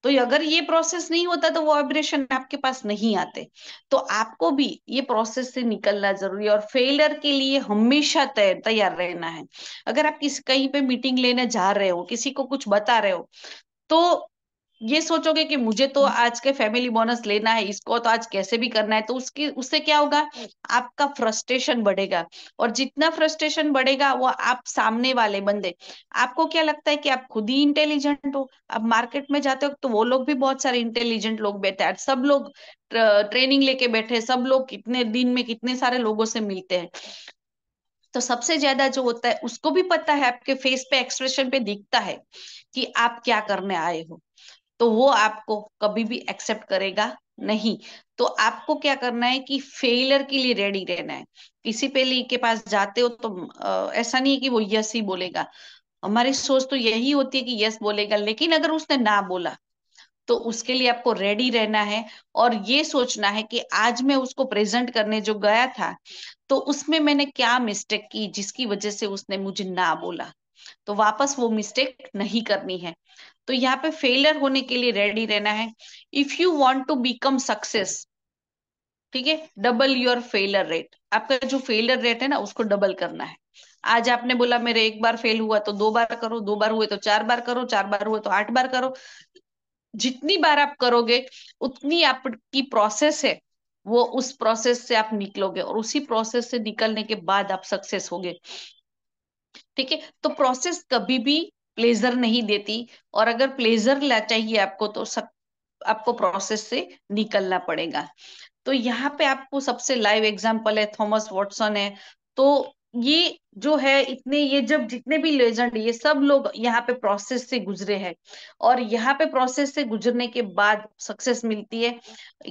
तो अगर ये प्रोसेस नहीं होता तो वो वाइब्रेशन आपके पास नहीं आते। तो आपको भी ये प्रोसेस से निकलना जरूरी है, और फेलियर के लिए हमेशा तैयार रहना है। अगर आप किसी कहीं पे मीटिंग लेने जा रहे हो, किसी को कुछ बता रहे हो, तो ये सोचोगे कि मुझे तो आज के फैमिली बोनस लेना है, इसको तो आज कैसे भी करना है, तो उसकी उससे क्या होगा? आपका फ्रस्ट्रेशन बढ़ेगा। और जितना फ्रस्ट्रेशन बढ़ेगा वो आप सामने वाले बंदे, आपको क्या लगता है कि आप खुद ही इंटेलिजेंट हो? अब मार्केट में जाते हो तो वो लोग भी बहुत सारे इंटेलिजेंट लोग बैठे हैं, सब लोग ट्रेनिंग लेके बैठे हैं, सब लोग कितने दिन में कितने सारे लोगों से मिलते हैं। तो सबसे ज्यादा जो होता है उसको भी पता है, आपके फेस पे एक्सप्रेशन पे दिखता है कि आप क्या करने आए हो। तो वो आपको कभी भी एक्सेप्ट करेगा नहीं। तो आपको क्या करना है कि फेलियर के लिए रेडी रहना है। किसी पहले के पास जाते हो तो ऐसा नहीं है कि वो यस ही बोलेगा। हमारी सोच तो यही होती है कि यस बोलेगा, लेकिन अगर उसने ना बोला तो उसके लिए आपको रेडी रहना है। और ये सोचना है कि आज मैं उसको प्रेजेंट करने जो गया था, तो उसमें मैंने क्या मिस्टेक की जिसकी वजह से उसने मुझे ना बोला। तो वापस वो मिस्टेक नहीं करनी है। तो यहाँ पे फेलियर होने के लिए रेडी रहना है। If you want to become success, ठीक है, डबल योर फेलियर रेट। आपका जो फेलियर रेट है ना उसको डबल करना है। आज आपने बोला मेरे एक बार फेल हुआ तो दो बार करो, दो बार हुए तो चार बार करो, चार बार हुए तो आठ बार करो। जितनी बार आप करोगे उतनी आपकी प्रोसेस है, वो उस प्रोसेस से आप निकलोगे, और उसी प्रोसेस से निकलने के बाद आप सक्सेस होगे। ठीक है? तो प्रोसेस कभी भी प्लेजर नहीं देती, और अगर प्लेजर ला चाहिए आपको तो आपको प्रोसेस से निकलना पड़ेगा। तो यहाँ पे आपको सबसे लाइव एग्जांपल है, थॉमस वॉटसन है। तो ये जो है, इतने ये जब जितने भी लेजेंड, ये सब लोग यहाँ पे प्रोसेस से गुजरे हैं, और यहाँ पे प्रोसेस से गुजरने के बाद सक्सेस मिलती है।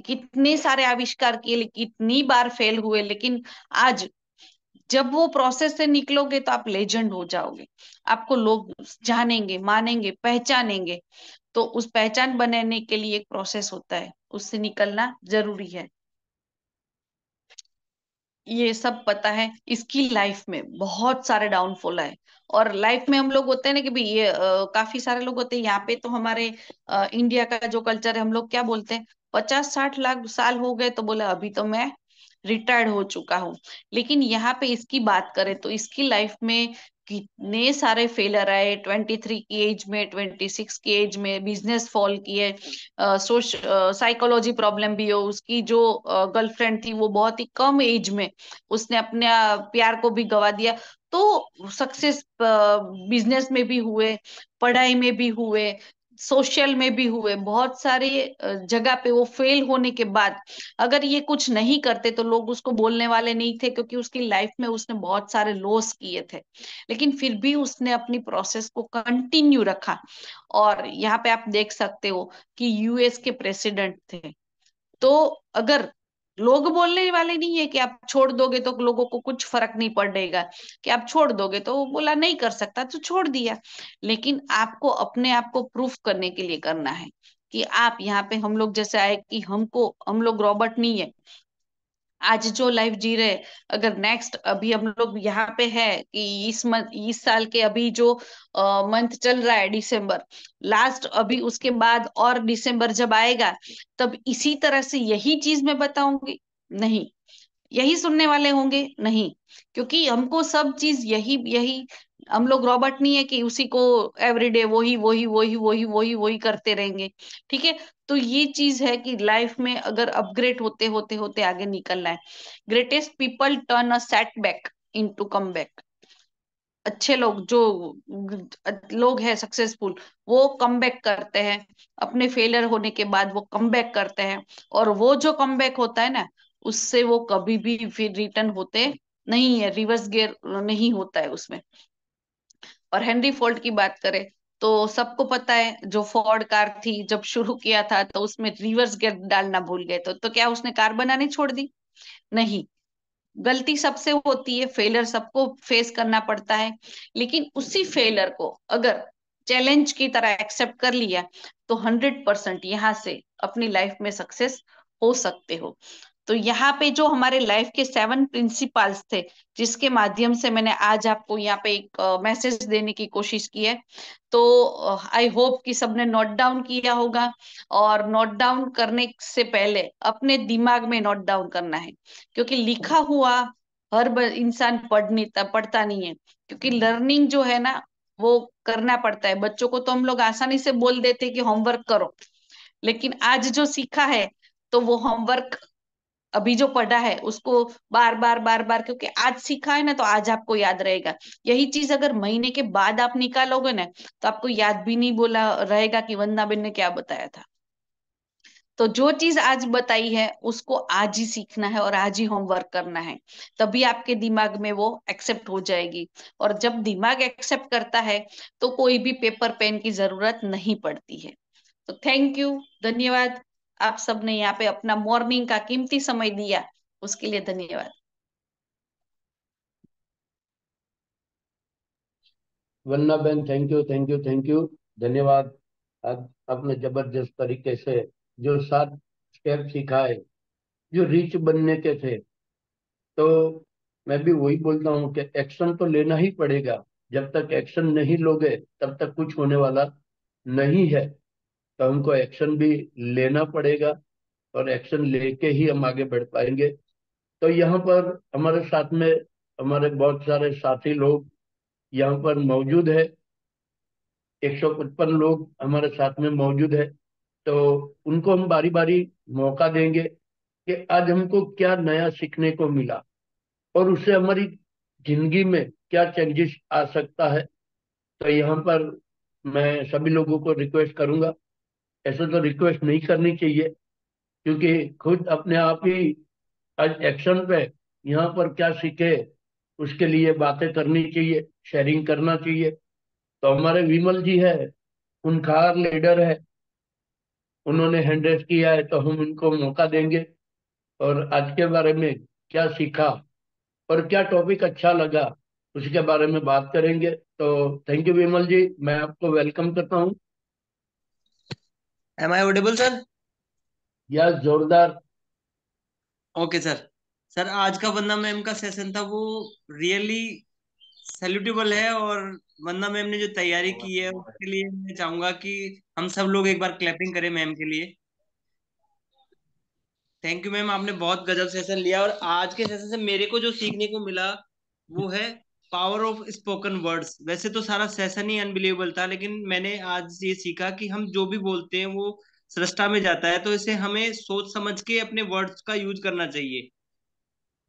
कितने सारे आविष्कार किए, कितनी बार फेल हुए, लेकिन आज जब वो प्रोसेस से निकलोगे तो आप लेजेंड हो जाओगे। आपको लोग जानेंगे, मानेंगे, पहचानेंगे। तो उस पहचान बनाने के लिए एक प्रोसेस होता है, उससे निकलना जरूरी है। ये सब पता है। इसकी लाइफ में बहुत सारे डाउनफॉल है। और लाइफ में हम लोग होते हैं ना कि भाई ये काफी सारे लोग होते हैं यहाँ पे, तो हमारे इंडिया का जो कल्चर है, हम लोग क्या बोलते हैं, 50-60 लाख साल हो गए तो बोले अभी तो मैं रिटायर्ड हो चुका हूँ। लेकिन यहाँ पे इसकी बात करें तो इसकी लाइफ में कितने सारे फेलर आए। 23 की एज में, 26 की एज में बिजनेस फॉल किए, साइकोलॉजी प्रॉब्लम भी हो, उसकी जो गर्लफ्रेंड थी वो बहुत ही कम एज में उसने अपने प्यार को भी गवा दिया। तो सक्सेस बिजनेस में भी हुए, पढ़ाई में भी हुए, सोशल में भी हुए, बहुत सारे जगह पे वो फेल होने के बाद अगर ये कुछ नहीं करते तो लोग उसको बोलने वाले नहीं थे, क्योंकि उसकी लाइफ में उसने बहुत सारे लॉस किए थे। लेकिन फिर भी उसने अपनी प्रोसेस को कंटिन्यू रखा। और यहाँ पे आप देख सकते हो कि यूएस के प्रेसिडेंट थे। तो अगर लोग बोलने वाले नहीं है कि आप छोड़ दोगे तो लोगों को कुछ फर्क नहीं पड़ेगा, कि आप छोड़ दोगे तो वो बोला नहीं कर सकता तो छोड़ दिया। लेकिन आपको अपने आप को प्रूफ करने के लिए करना है कि आप यहाँ पे, हम लोग जैसे आए कि हम लोग रॉबर्ट नहीं है। आज जो लाइफ जी रहे, अगर नेक्स्ट अभी हम लोग यहाँ पे है कि इस साल के अभी जो मंथ चल रहा है दिसंबर लास्ट, अभी उसके बाद और दिसंबर जब आएगा तब इसी तरह से यही चीज मैं बताऊंगी? नहीं। यही सुनने वाले होंगे? नहीं। क्योंकि हमको सब चीज यही यही, हम लोग रॉबर्ट नहीं है कि उसी को एवरीडे वही वही वही वही वही वही करते रहेंगे। ठीक है। तो ये चीज है कि लाइफ में अगर अपग्रेड होते होते होते आगे निकलना है, greatest people turn a setback into come back. अच्छे लोग जो लोग हैं सक्सेसफुल, वो कम बैक करते हैं। अपने फेलियर होने के बाद वो कम बैक करते हैं। और वो जो कम बैक होता है ना, उससे वो कभी भी फिर रिटर्न होते नहीं है, रिवर्स गियर नहीं होता है उसमें। और हेनरी फोर्ड की बात करें तो सबको पता है, जो फोर्ड कार थी जब शुरू किया था तो उसमें रिवर्स गियर डालना भूल गए, तो क्या उसने कार बनानी छोड़ दी? नहीं। गलती सबसे होती है, फेलियर सबको फेस करना पड़ता है। लेकिन उसी फेलियर को अगर चैलेंज की तरह एक्सेप्ट कर लिया तो 100% यहाँ से अपनी लाइफ में सक्सेस हो सकते हो। तो यहाँ पे जो हमारे लाइफ के 7 प्रिंसिपल्स थे, जिसके माध्यम से मैंने आज आपको यहाँ पे एक मैसेज देने की कोशिश की है, तो आई होप कि सबने नोट डाउन किया होगा। और नोट डाउन करने से पहले अपने दिमाग में नोट डाउन करना है, क्योंकि लिखा हुआ इंसान पढ़ता नहीं है। क्योंकि लर्निंग जो है ना, वो करना पड़ता है। बच्चों को तो हम लोग आसानी से बोल देते हैं कि होमवर्क करो, लेकिन आज जो सीखा है तो वो होमवर्क अभी जो पढ़ा है उसको बार बार बार बार, क्योंकि आज सीखा है ना तो आज आपको याद रहेगा। यही चीज अगर महीने के बाद आप निकालोगे ना, तो आपको याद भी नहीं बोला रहेगा कि वंदना बेन ने क्या बताया था। तो जो चीज आज बताई है उसको आज ही सीखना है और आज ही होमवर्क करना है, तभी आपके दिमाग में वो एक्सेप्ट हो जाएगी। और जब दिमाग एक्सेप्ट करता है तो कोई भी पेपर पेन की जरूरत नहीं पड़ती है। तो थैंक यू, धन्यवाद। आप सबने यहाँ पे अपना मॉर्निंग का कीमती समय दिया, उसके लिए धन्यवाद। वन्ना बहन, thank you thank you thank you, धन्यवाद। आज आपने जबरदस्त तरीके से जो 7 स्टेप सिखाए, जो रिच बनने के थे, तो मैं भी वही बोलता हूँ कि एक्शन तो लेना ही पड़ेगा। जब तक एक्शन नहीं लोगे तब तक कुछ होने वाला नहीं है। तो हमको एक्शन भी लेना पड़ेगा, और एक्शन लेके ही हम आगे बढ़ पाएंगे। तो यहाँ पर हमारे साथ में हमारे बहुत सारे साथी लोग यहाँ पर मौजूद है। 155 लोग हमारे साथ में मौजूद है। तो उनको हम बारी बारी मौका देंगे कि आज हमको क्या नया सीखने को मिला, और उससे हमारी जिंदगी में क्या चेंजेस आ सकता है। तो यहाँ पर मैं सभी लोगों को रिक्वेस्ट करूंगा, ऐसे तो रिक्वेस्ट नहीं करनी चाहिए, क्योंकि खुद अपने आप ही आज एक्शन पे यहाँ पर क्या सीखे उसके लिए बातें करनी चाहिए, शेयरिंग करना चाहिए। तो हमारे विमल जी है, खूंखार लीडर है, उन्होंने हैंड रेस किया है, तो हम उनको मौका देंगे और आज के बारे में क्या सीखा और क्या टॉपिक अच्छा लगा उसके बारे में बात करेंगे। तो थैंक यू विमल जी, मैं आपको वेलकम करता हूँ। Am I audible sir? Yes, जोरदार। Okay sir. सर आज का वंदना मैम का सेशन था वो रियली सैल्यूटेबल है। और वंदना मैम ने जो तैयारी की है उसके लिए मैं चाहूंगा कि हम सब लोग एक बार क्लैपिंग करें मैम के लिए। थैंक यू मैम, आपने बहुत गजब सेशन लिया। और आज के सेशन से मेरे को जो सीखने को मिला वो है पावर ऑफ स्पोकन वर्ड्स। वैसे तो सारा सेशन ही अनबिलीवेबल था, लेकिन मैंने आज ये सीखा कि हम जो भी बोलते हैं वो सृष्टा में जाता है, तो इसे हमें सोच समझ के अपने वर्ड्स का यूज करना चाहिए।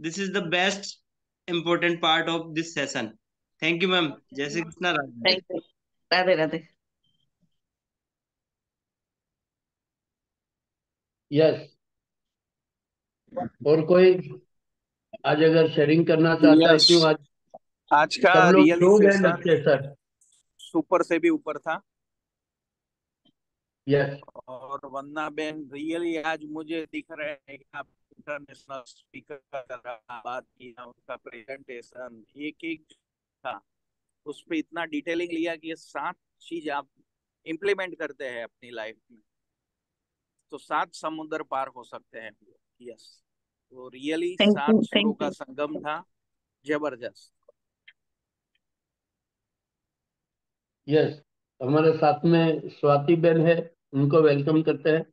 This is the best important part of this session. Thank you ma'am. जय Shri Krishna, Radhe. Thank you. Radhe Radhe. Yes, और कोई आज अगर शेयरिंग करना चाहता है? यस, क्यों आज आज का सब लोग रियली सो गए सेशन लगते हैं सर। सुपर से भी ऊपर था। यस। और वंदना बेन रियली आज मुझे दिख रहे हैं कि आप इंटरनेशनल स्पीकर का रहा, बात किया, उनका प्रेजेंटेशन एक एक था, उस पर इतना डिटेलिंग लिया कि ये 7 चीज आप इम्प्लीमेंट करते हैं अपनी लाइफ में तो 7 समुंदर पार हो सकते हैं। यस, तो रियली थैंक 7 यू, सुरों थैंक का यू। संगम था, जबरदस्त। यस, हमारे साथ में स्वाति बेन है, उनको वेलकम करते हैं।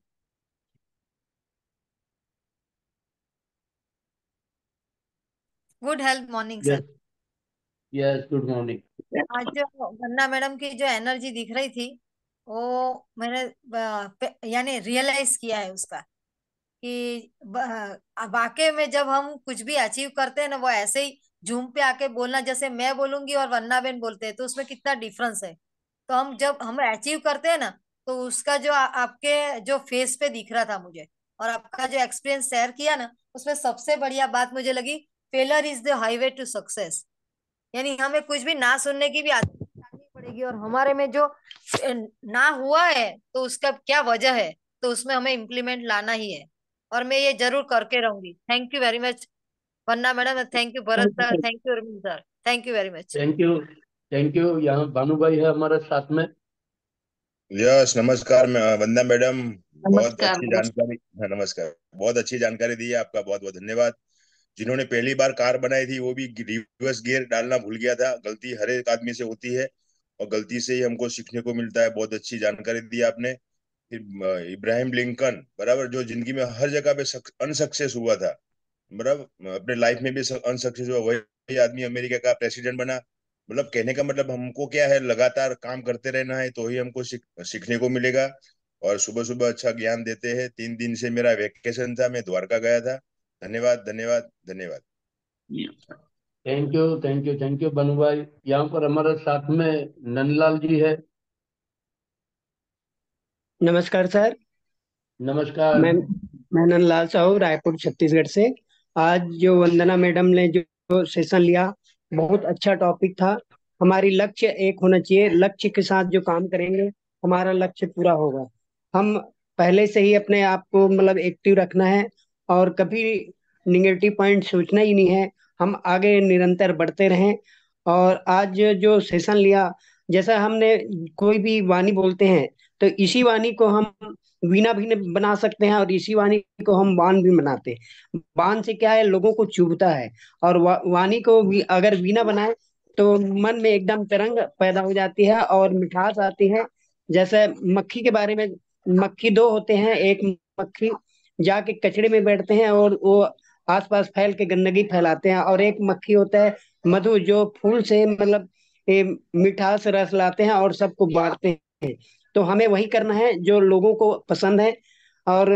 Good health morning sir. Yes, yes, good morning. आज जो वंदना मैडम की जो एनर्जी दिख रही थी वो मैंने यानी रियलाइज किया है उसका कि वाकई में जब हम कुछ भी अचीव करते हैं ना वो ऐसे ही झूम पे आके बोलना, जैसे मैं बोलूंगी और वंदना बेन बोलते हैं तो उसमें कितना डिफरेंस है। तो हम जब हम अचीव करते हैं ना तो उसका जो आपके जो फेस पे दिख रहा था मुझे, और आपका जो एक्सपीरियंस शेयर किया ना उसमें सबसे बढ़िया बात मुझे लगी, failure is the highway to success. यानी हमें कुछ भी ना सुनने की भी आदत डालनी पड़ेगी, और हमारे में जो ना हुआ है तो उसका क्या वजह है, तो उसमें हमें इम्प्लीमेंट लाना ही है। और मैं ये जरूर करके रहूंगी। Thank you very much Vanna madam, thank you Bharat sir, thank you Arvind sir, thank you very much. Thank you, thank you. यहाँ भानु भाई है हमारे साथ में। यस, नमस्कार वंदना मैडम। बहुत नमस्कार, अच्छी नमस्कार। जानकारी। हाँ, नमस्कार। बहुत अच्छी जानकारी दी है, आपका बहुत बहुत धन्यवाद। जिन्होंने पहली बार कार बनाई थी वो भी रिवर्स गियर डालना भूल गया था। गलती हर एक आदमी से होती है और गलती से ही हमको सीखने को मिलता है। बहुत अच्छी जानकारी दी आपने। फिर इब्राहिम लिंकन बराबर, जो जिंदगी में हर जगह पे अनसक्सेस हुआ था, बराबर अपने लाइफ में भी अनसक्सेस हुआ, वही आदमी अमेरिका का प्रेसिडेंट बना। मतलब कहने का मतलब हमको क्या है, लगातार काम करते रहना है तो ही हमको सीखने को मिलेगा। और सुबह सुबह अच्छा ज्ञान देते हैं। 3 दिन से मेरा वेकेशन था, मैं द्वारका गया था। धन्यवाद, धन्यवाद, धन्यवाद। Thank you, thank you, thank you Bhanu भाई। यहाँ पर हमारे साथ में नंदलाल जी है। नमस्कार सर। नमस्कार। मैं मैं नंदलाल साहू, रायपुर छत्तीसगढ़ से। आज जो वंदना मैडम ने जो सेशन लिया, बहुत अच्छा टॉपिक था। हमारी लक्ष्य एक होना चाहिए, लक्ष्य के साथ जो काम करेंगे हमारा लक्ष्य पूरा होगा। हम पहले से ही अपने आप को मतलब एक्टिव रखना है और कभी निगेटिव पॉइंट सोचना ही नहीं है। हम आगे निरंतर बढ़ते रहें। और आज जो सेशन लिया, जैसा हमने कोई भी वाणी बोलते हैं तो इसी वाणी को हम वीणा भी बना सकते हैं और इसी वाणी को हम बाण भी बनाते हैं। बाण से क्या है, लोगों को चुभता है। और वाणी को भी अगर वीणा बनाए तो मन में एकदम तरंग पैदा हो जाती है और मिठास आती है। जैसे मक्खी के बारे में, मक्खी दो होते हैं, एक मक्खी जाके कचड़े में बैठते हैं और वो आसपास फैल के गंदगी फैलाते हैं, और एक मक्खी होता है मधु, जो फूल से मतलब ये मिठास रस लाते हैं और सबको बांटते हैं। तो हमें वही करना है जो लोगों को पसंद है। और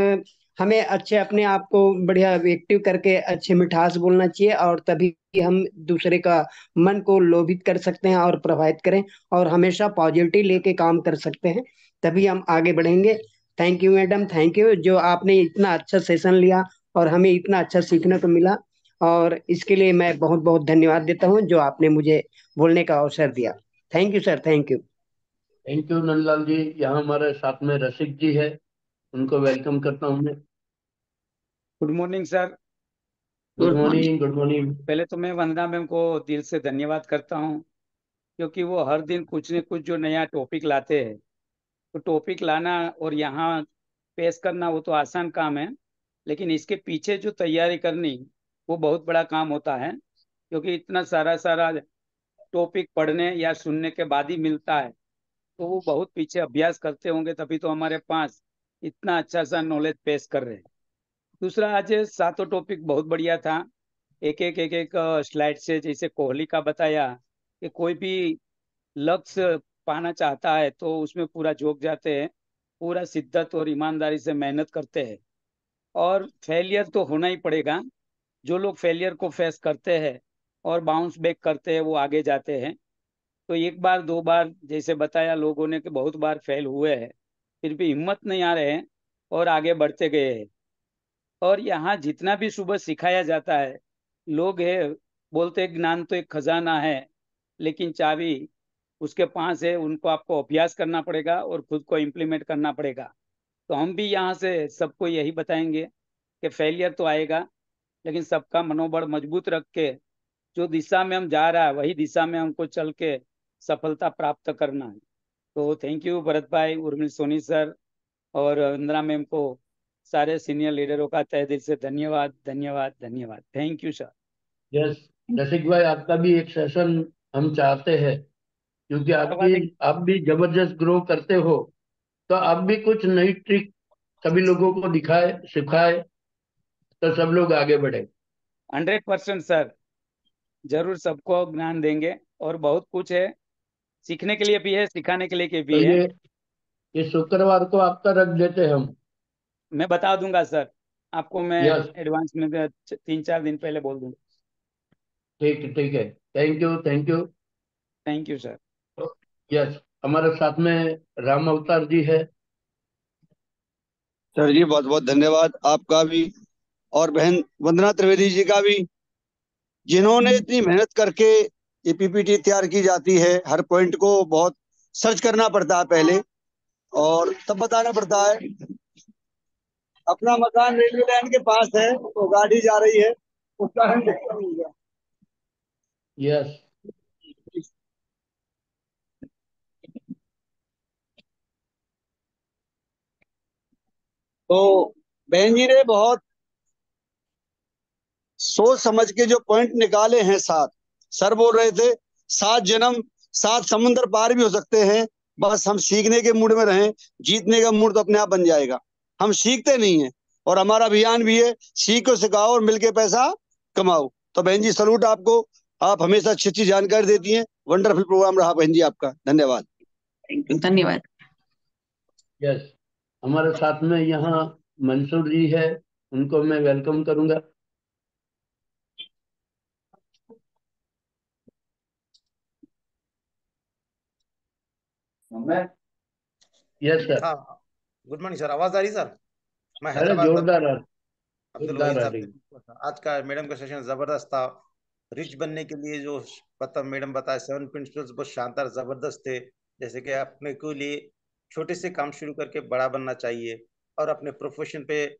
हमें अच्छे अपने आप को बढ़िया एक्टिव करके अच्छे मिठास बोलना चाहिए, और तभी हम दूसरे का मन को लोभित कर सकते हैं और प्रभावित करें, और हमेशा पॉजिटिव लेके काम कर सकते हैं, तभी हम आगे बढ़ेंगे। Thank you madam, thank you जो आपने इतना अच्छा सेशन लिया और हमें इतना अच्छा सीखने को मिला। और इसके लिए मैं बहुत बहुत धन्यवाद देता हूँ जो आपने मुझे बोलने का अवसर दिया। Thank you sir, thank you. Thank you Nandlal ji. यहाँ हमारे साथ में रसिक जी है, उनको वेलकम करता हूँ मैं। Good morning sir. Good good morning. Morning, good morning. पहले तो मैं वंदना मैम को दिल से धन्यवाद करता हूँ, क्योंकि वो हर दिन कुछ न कुछ जो नया टॉपिक लाते हैं। तो टॉपिक लाना और यहाँ पेश करना वो तो आसान काम है, लेकिन इसके पीछे जो तैयारी करनी वो बहुत बड़ा काम होता है, क्योंकि इतना सारा सारा टॉपिक पढ़ने या सुनने के बाद ही मिलता है। तो वो बहुत पीछे अभ्यास करते होंगे, तभी तो हमारे पास इतना अच्छा सा नॉलेज पेश कर रहे हैं। दूसरा, आज सातों टॉपिक बहुत बढ़िया था। एक एक स्लाइड से, जैसे कोहली का बताया कि कोई भी लक्ष्य पाना चाहता है तो उसमें पूरा झोंक जाते हैं, पूरा शिद्दत और ईमानदारी से मेहनत करते हैं, और फेलियर तो होना ही पड़ेगा। जो लोग फेलियर को फेस करते हैं और बाउंस बैक करते हैं वो आगे जाते हैं। तो एक बार दो बार जैसे बताया लोगों ने कि बहुत बार फेल हुए हैं, फिर भी हिम्मत नहीं आ रहे हैं और आगे बढ़ते गए हैं। और यहाँ जितना भी सुबह सिखाया जाता है, लोग है बोलते हैं ज्ञान तो एक खजाना है, लेकिन चाबी उसके पास है, उनको आपको अभ्यास करना पड़ेगा और खुद को इम्प्लीमेंट करना पड़ेगा। तो हम भी यहाँ से सबको यही बताएंगे कि फेलियर तो आएगा, लेकिन सबका मनोबल मजबूत रख के जो दिशा में हम जा रहा है वही दिशा में हमको चल के सफलता प्राप्त करना है। तो थैंक यू भरत भाई, उर्मिल सोनी सर और वंदना मैम को, सारे सीनियर लीडरों का तहे दिल से धन्यवाद धन्यवाद धन्यवाद। Thank you sir. यस रसिक भाई, आपका भी एक सेशन हम चाहते हैं, क्योंकि आप भी जबरदस्त ग्रो करते हो, तो आप भी कुछ नई ट्रिक सभी लोगों को दिखाए सिखाए, तो सब लोग आगे बढ़े। 100% सर, जरूर सबको ज्ञान देंगे और बहुत कुछ है सीखने के लिए भी है, सिखाने के लिए तो भी है। ये शुक्रवार को आपका रख देते हम। मैं बता दूंगा सर आपको, मैं यस एडवांस में 3-4 दिन पहले बोल दूंगा। ठीक है, thank you thank you. Thank you sir. Yes, हमारे साथ में राम अवतार जी है। सर जी बहुत बहुत धन्यवाद आपका भी, और बहन वंदना त्रिवेदी जी का भी, जिन्होंने इतनी मेहनत करके ये पीपीटी तैयार की जाती है। हर पॉइंट को बहुत सर्च करना पड़ता है पहले और तब बताना पड़ता है। अपना मकान रेलवे लाइन के पास है तो गाड़ी जा रही है, उसका हम देखते नहीं है। यस तो बहन जी ने बहुत सोच समझ के जो पॉइंट निकाले हैं, सात सर बोल रहे थे 7 जन्म 7 समुद्र पार भी हो सकते हैं, बस हम सीखने के मूड में रहें। जीतने का मूड तो अपने आप बन जाएगा, हम सीखते नहीं है। और हमारा अभियान भी है सीखो सिखाओ और मिलके पैसा कमाओ। तो बहन जी सलूट आपको, आप हमेशा अच्छी अच्छी जानकारी देती हैं। वंडरफुल प्रोग्राम रहा बहन जी आपका, धन्यवाद। थैंक यू, धन्यवाद। यस, हमारे साथ में यहाँ मंसूर जी है, उनको मैं वेलकम करूंगा। Yes sir. हाँ, गुड मॉर्निंग सर। आवाज आ रही सर? मैं अरे हैदराबाद जोरदार अब्दुल जोरदार वहीद आ साहब रही। से। आज का मैडम का सेशन जबरदस्त था। रिच बनने के लिए जो पता मैडम बताए 7 प्रिंसिपल्स बहुत शानदार जबरदस्त थे। जैसे कि अपने को लिए छोटे से काम शुरू करके बड़ा बनना चाहिए, और अपने प्रोफेशन पे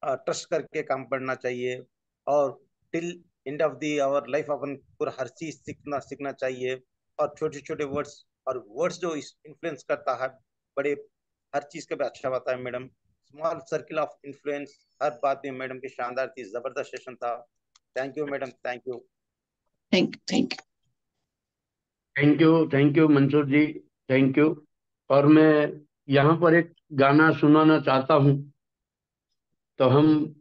ट्रस्ट करके काम करना चाहिए, और till end of the our life अपन पूरा हर चीज सीखना सीखना चाहिए। और छोटे छोटे वर्ड्स, और वर्ड्स जो इन्फ्लुएंस करता है बड़े, हर चीज का भी अच्छा बताया madam. Small circle of influence, हर बात में मैडम की शानदार थी, जबरदस्त सेशन था। Thank you madam, thank you. Thank you Mansoor ji, thank you. और मैं यहाँ पर एक गाना सुनाना चाहता हूँ। तो हम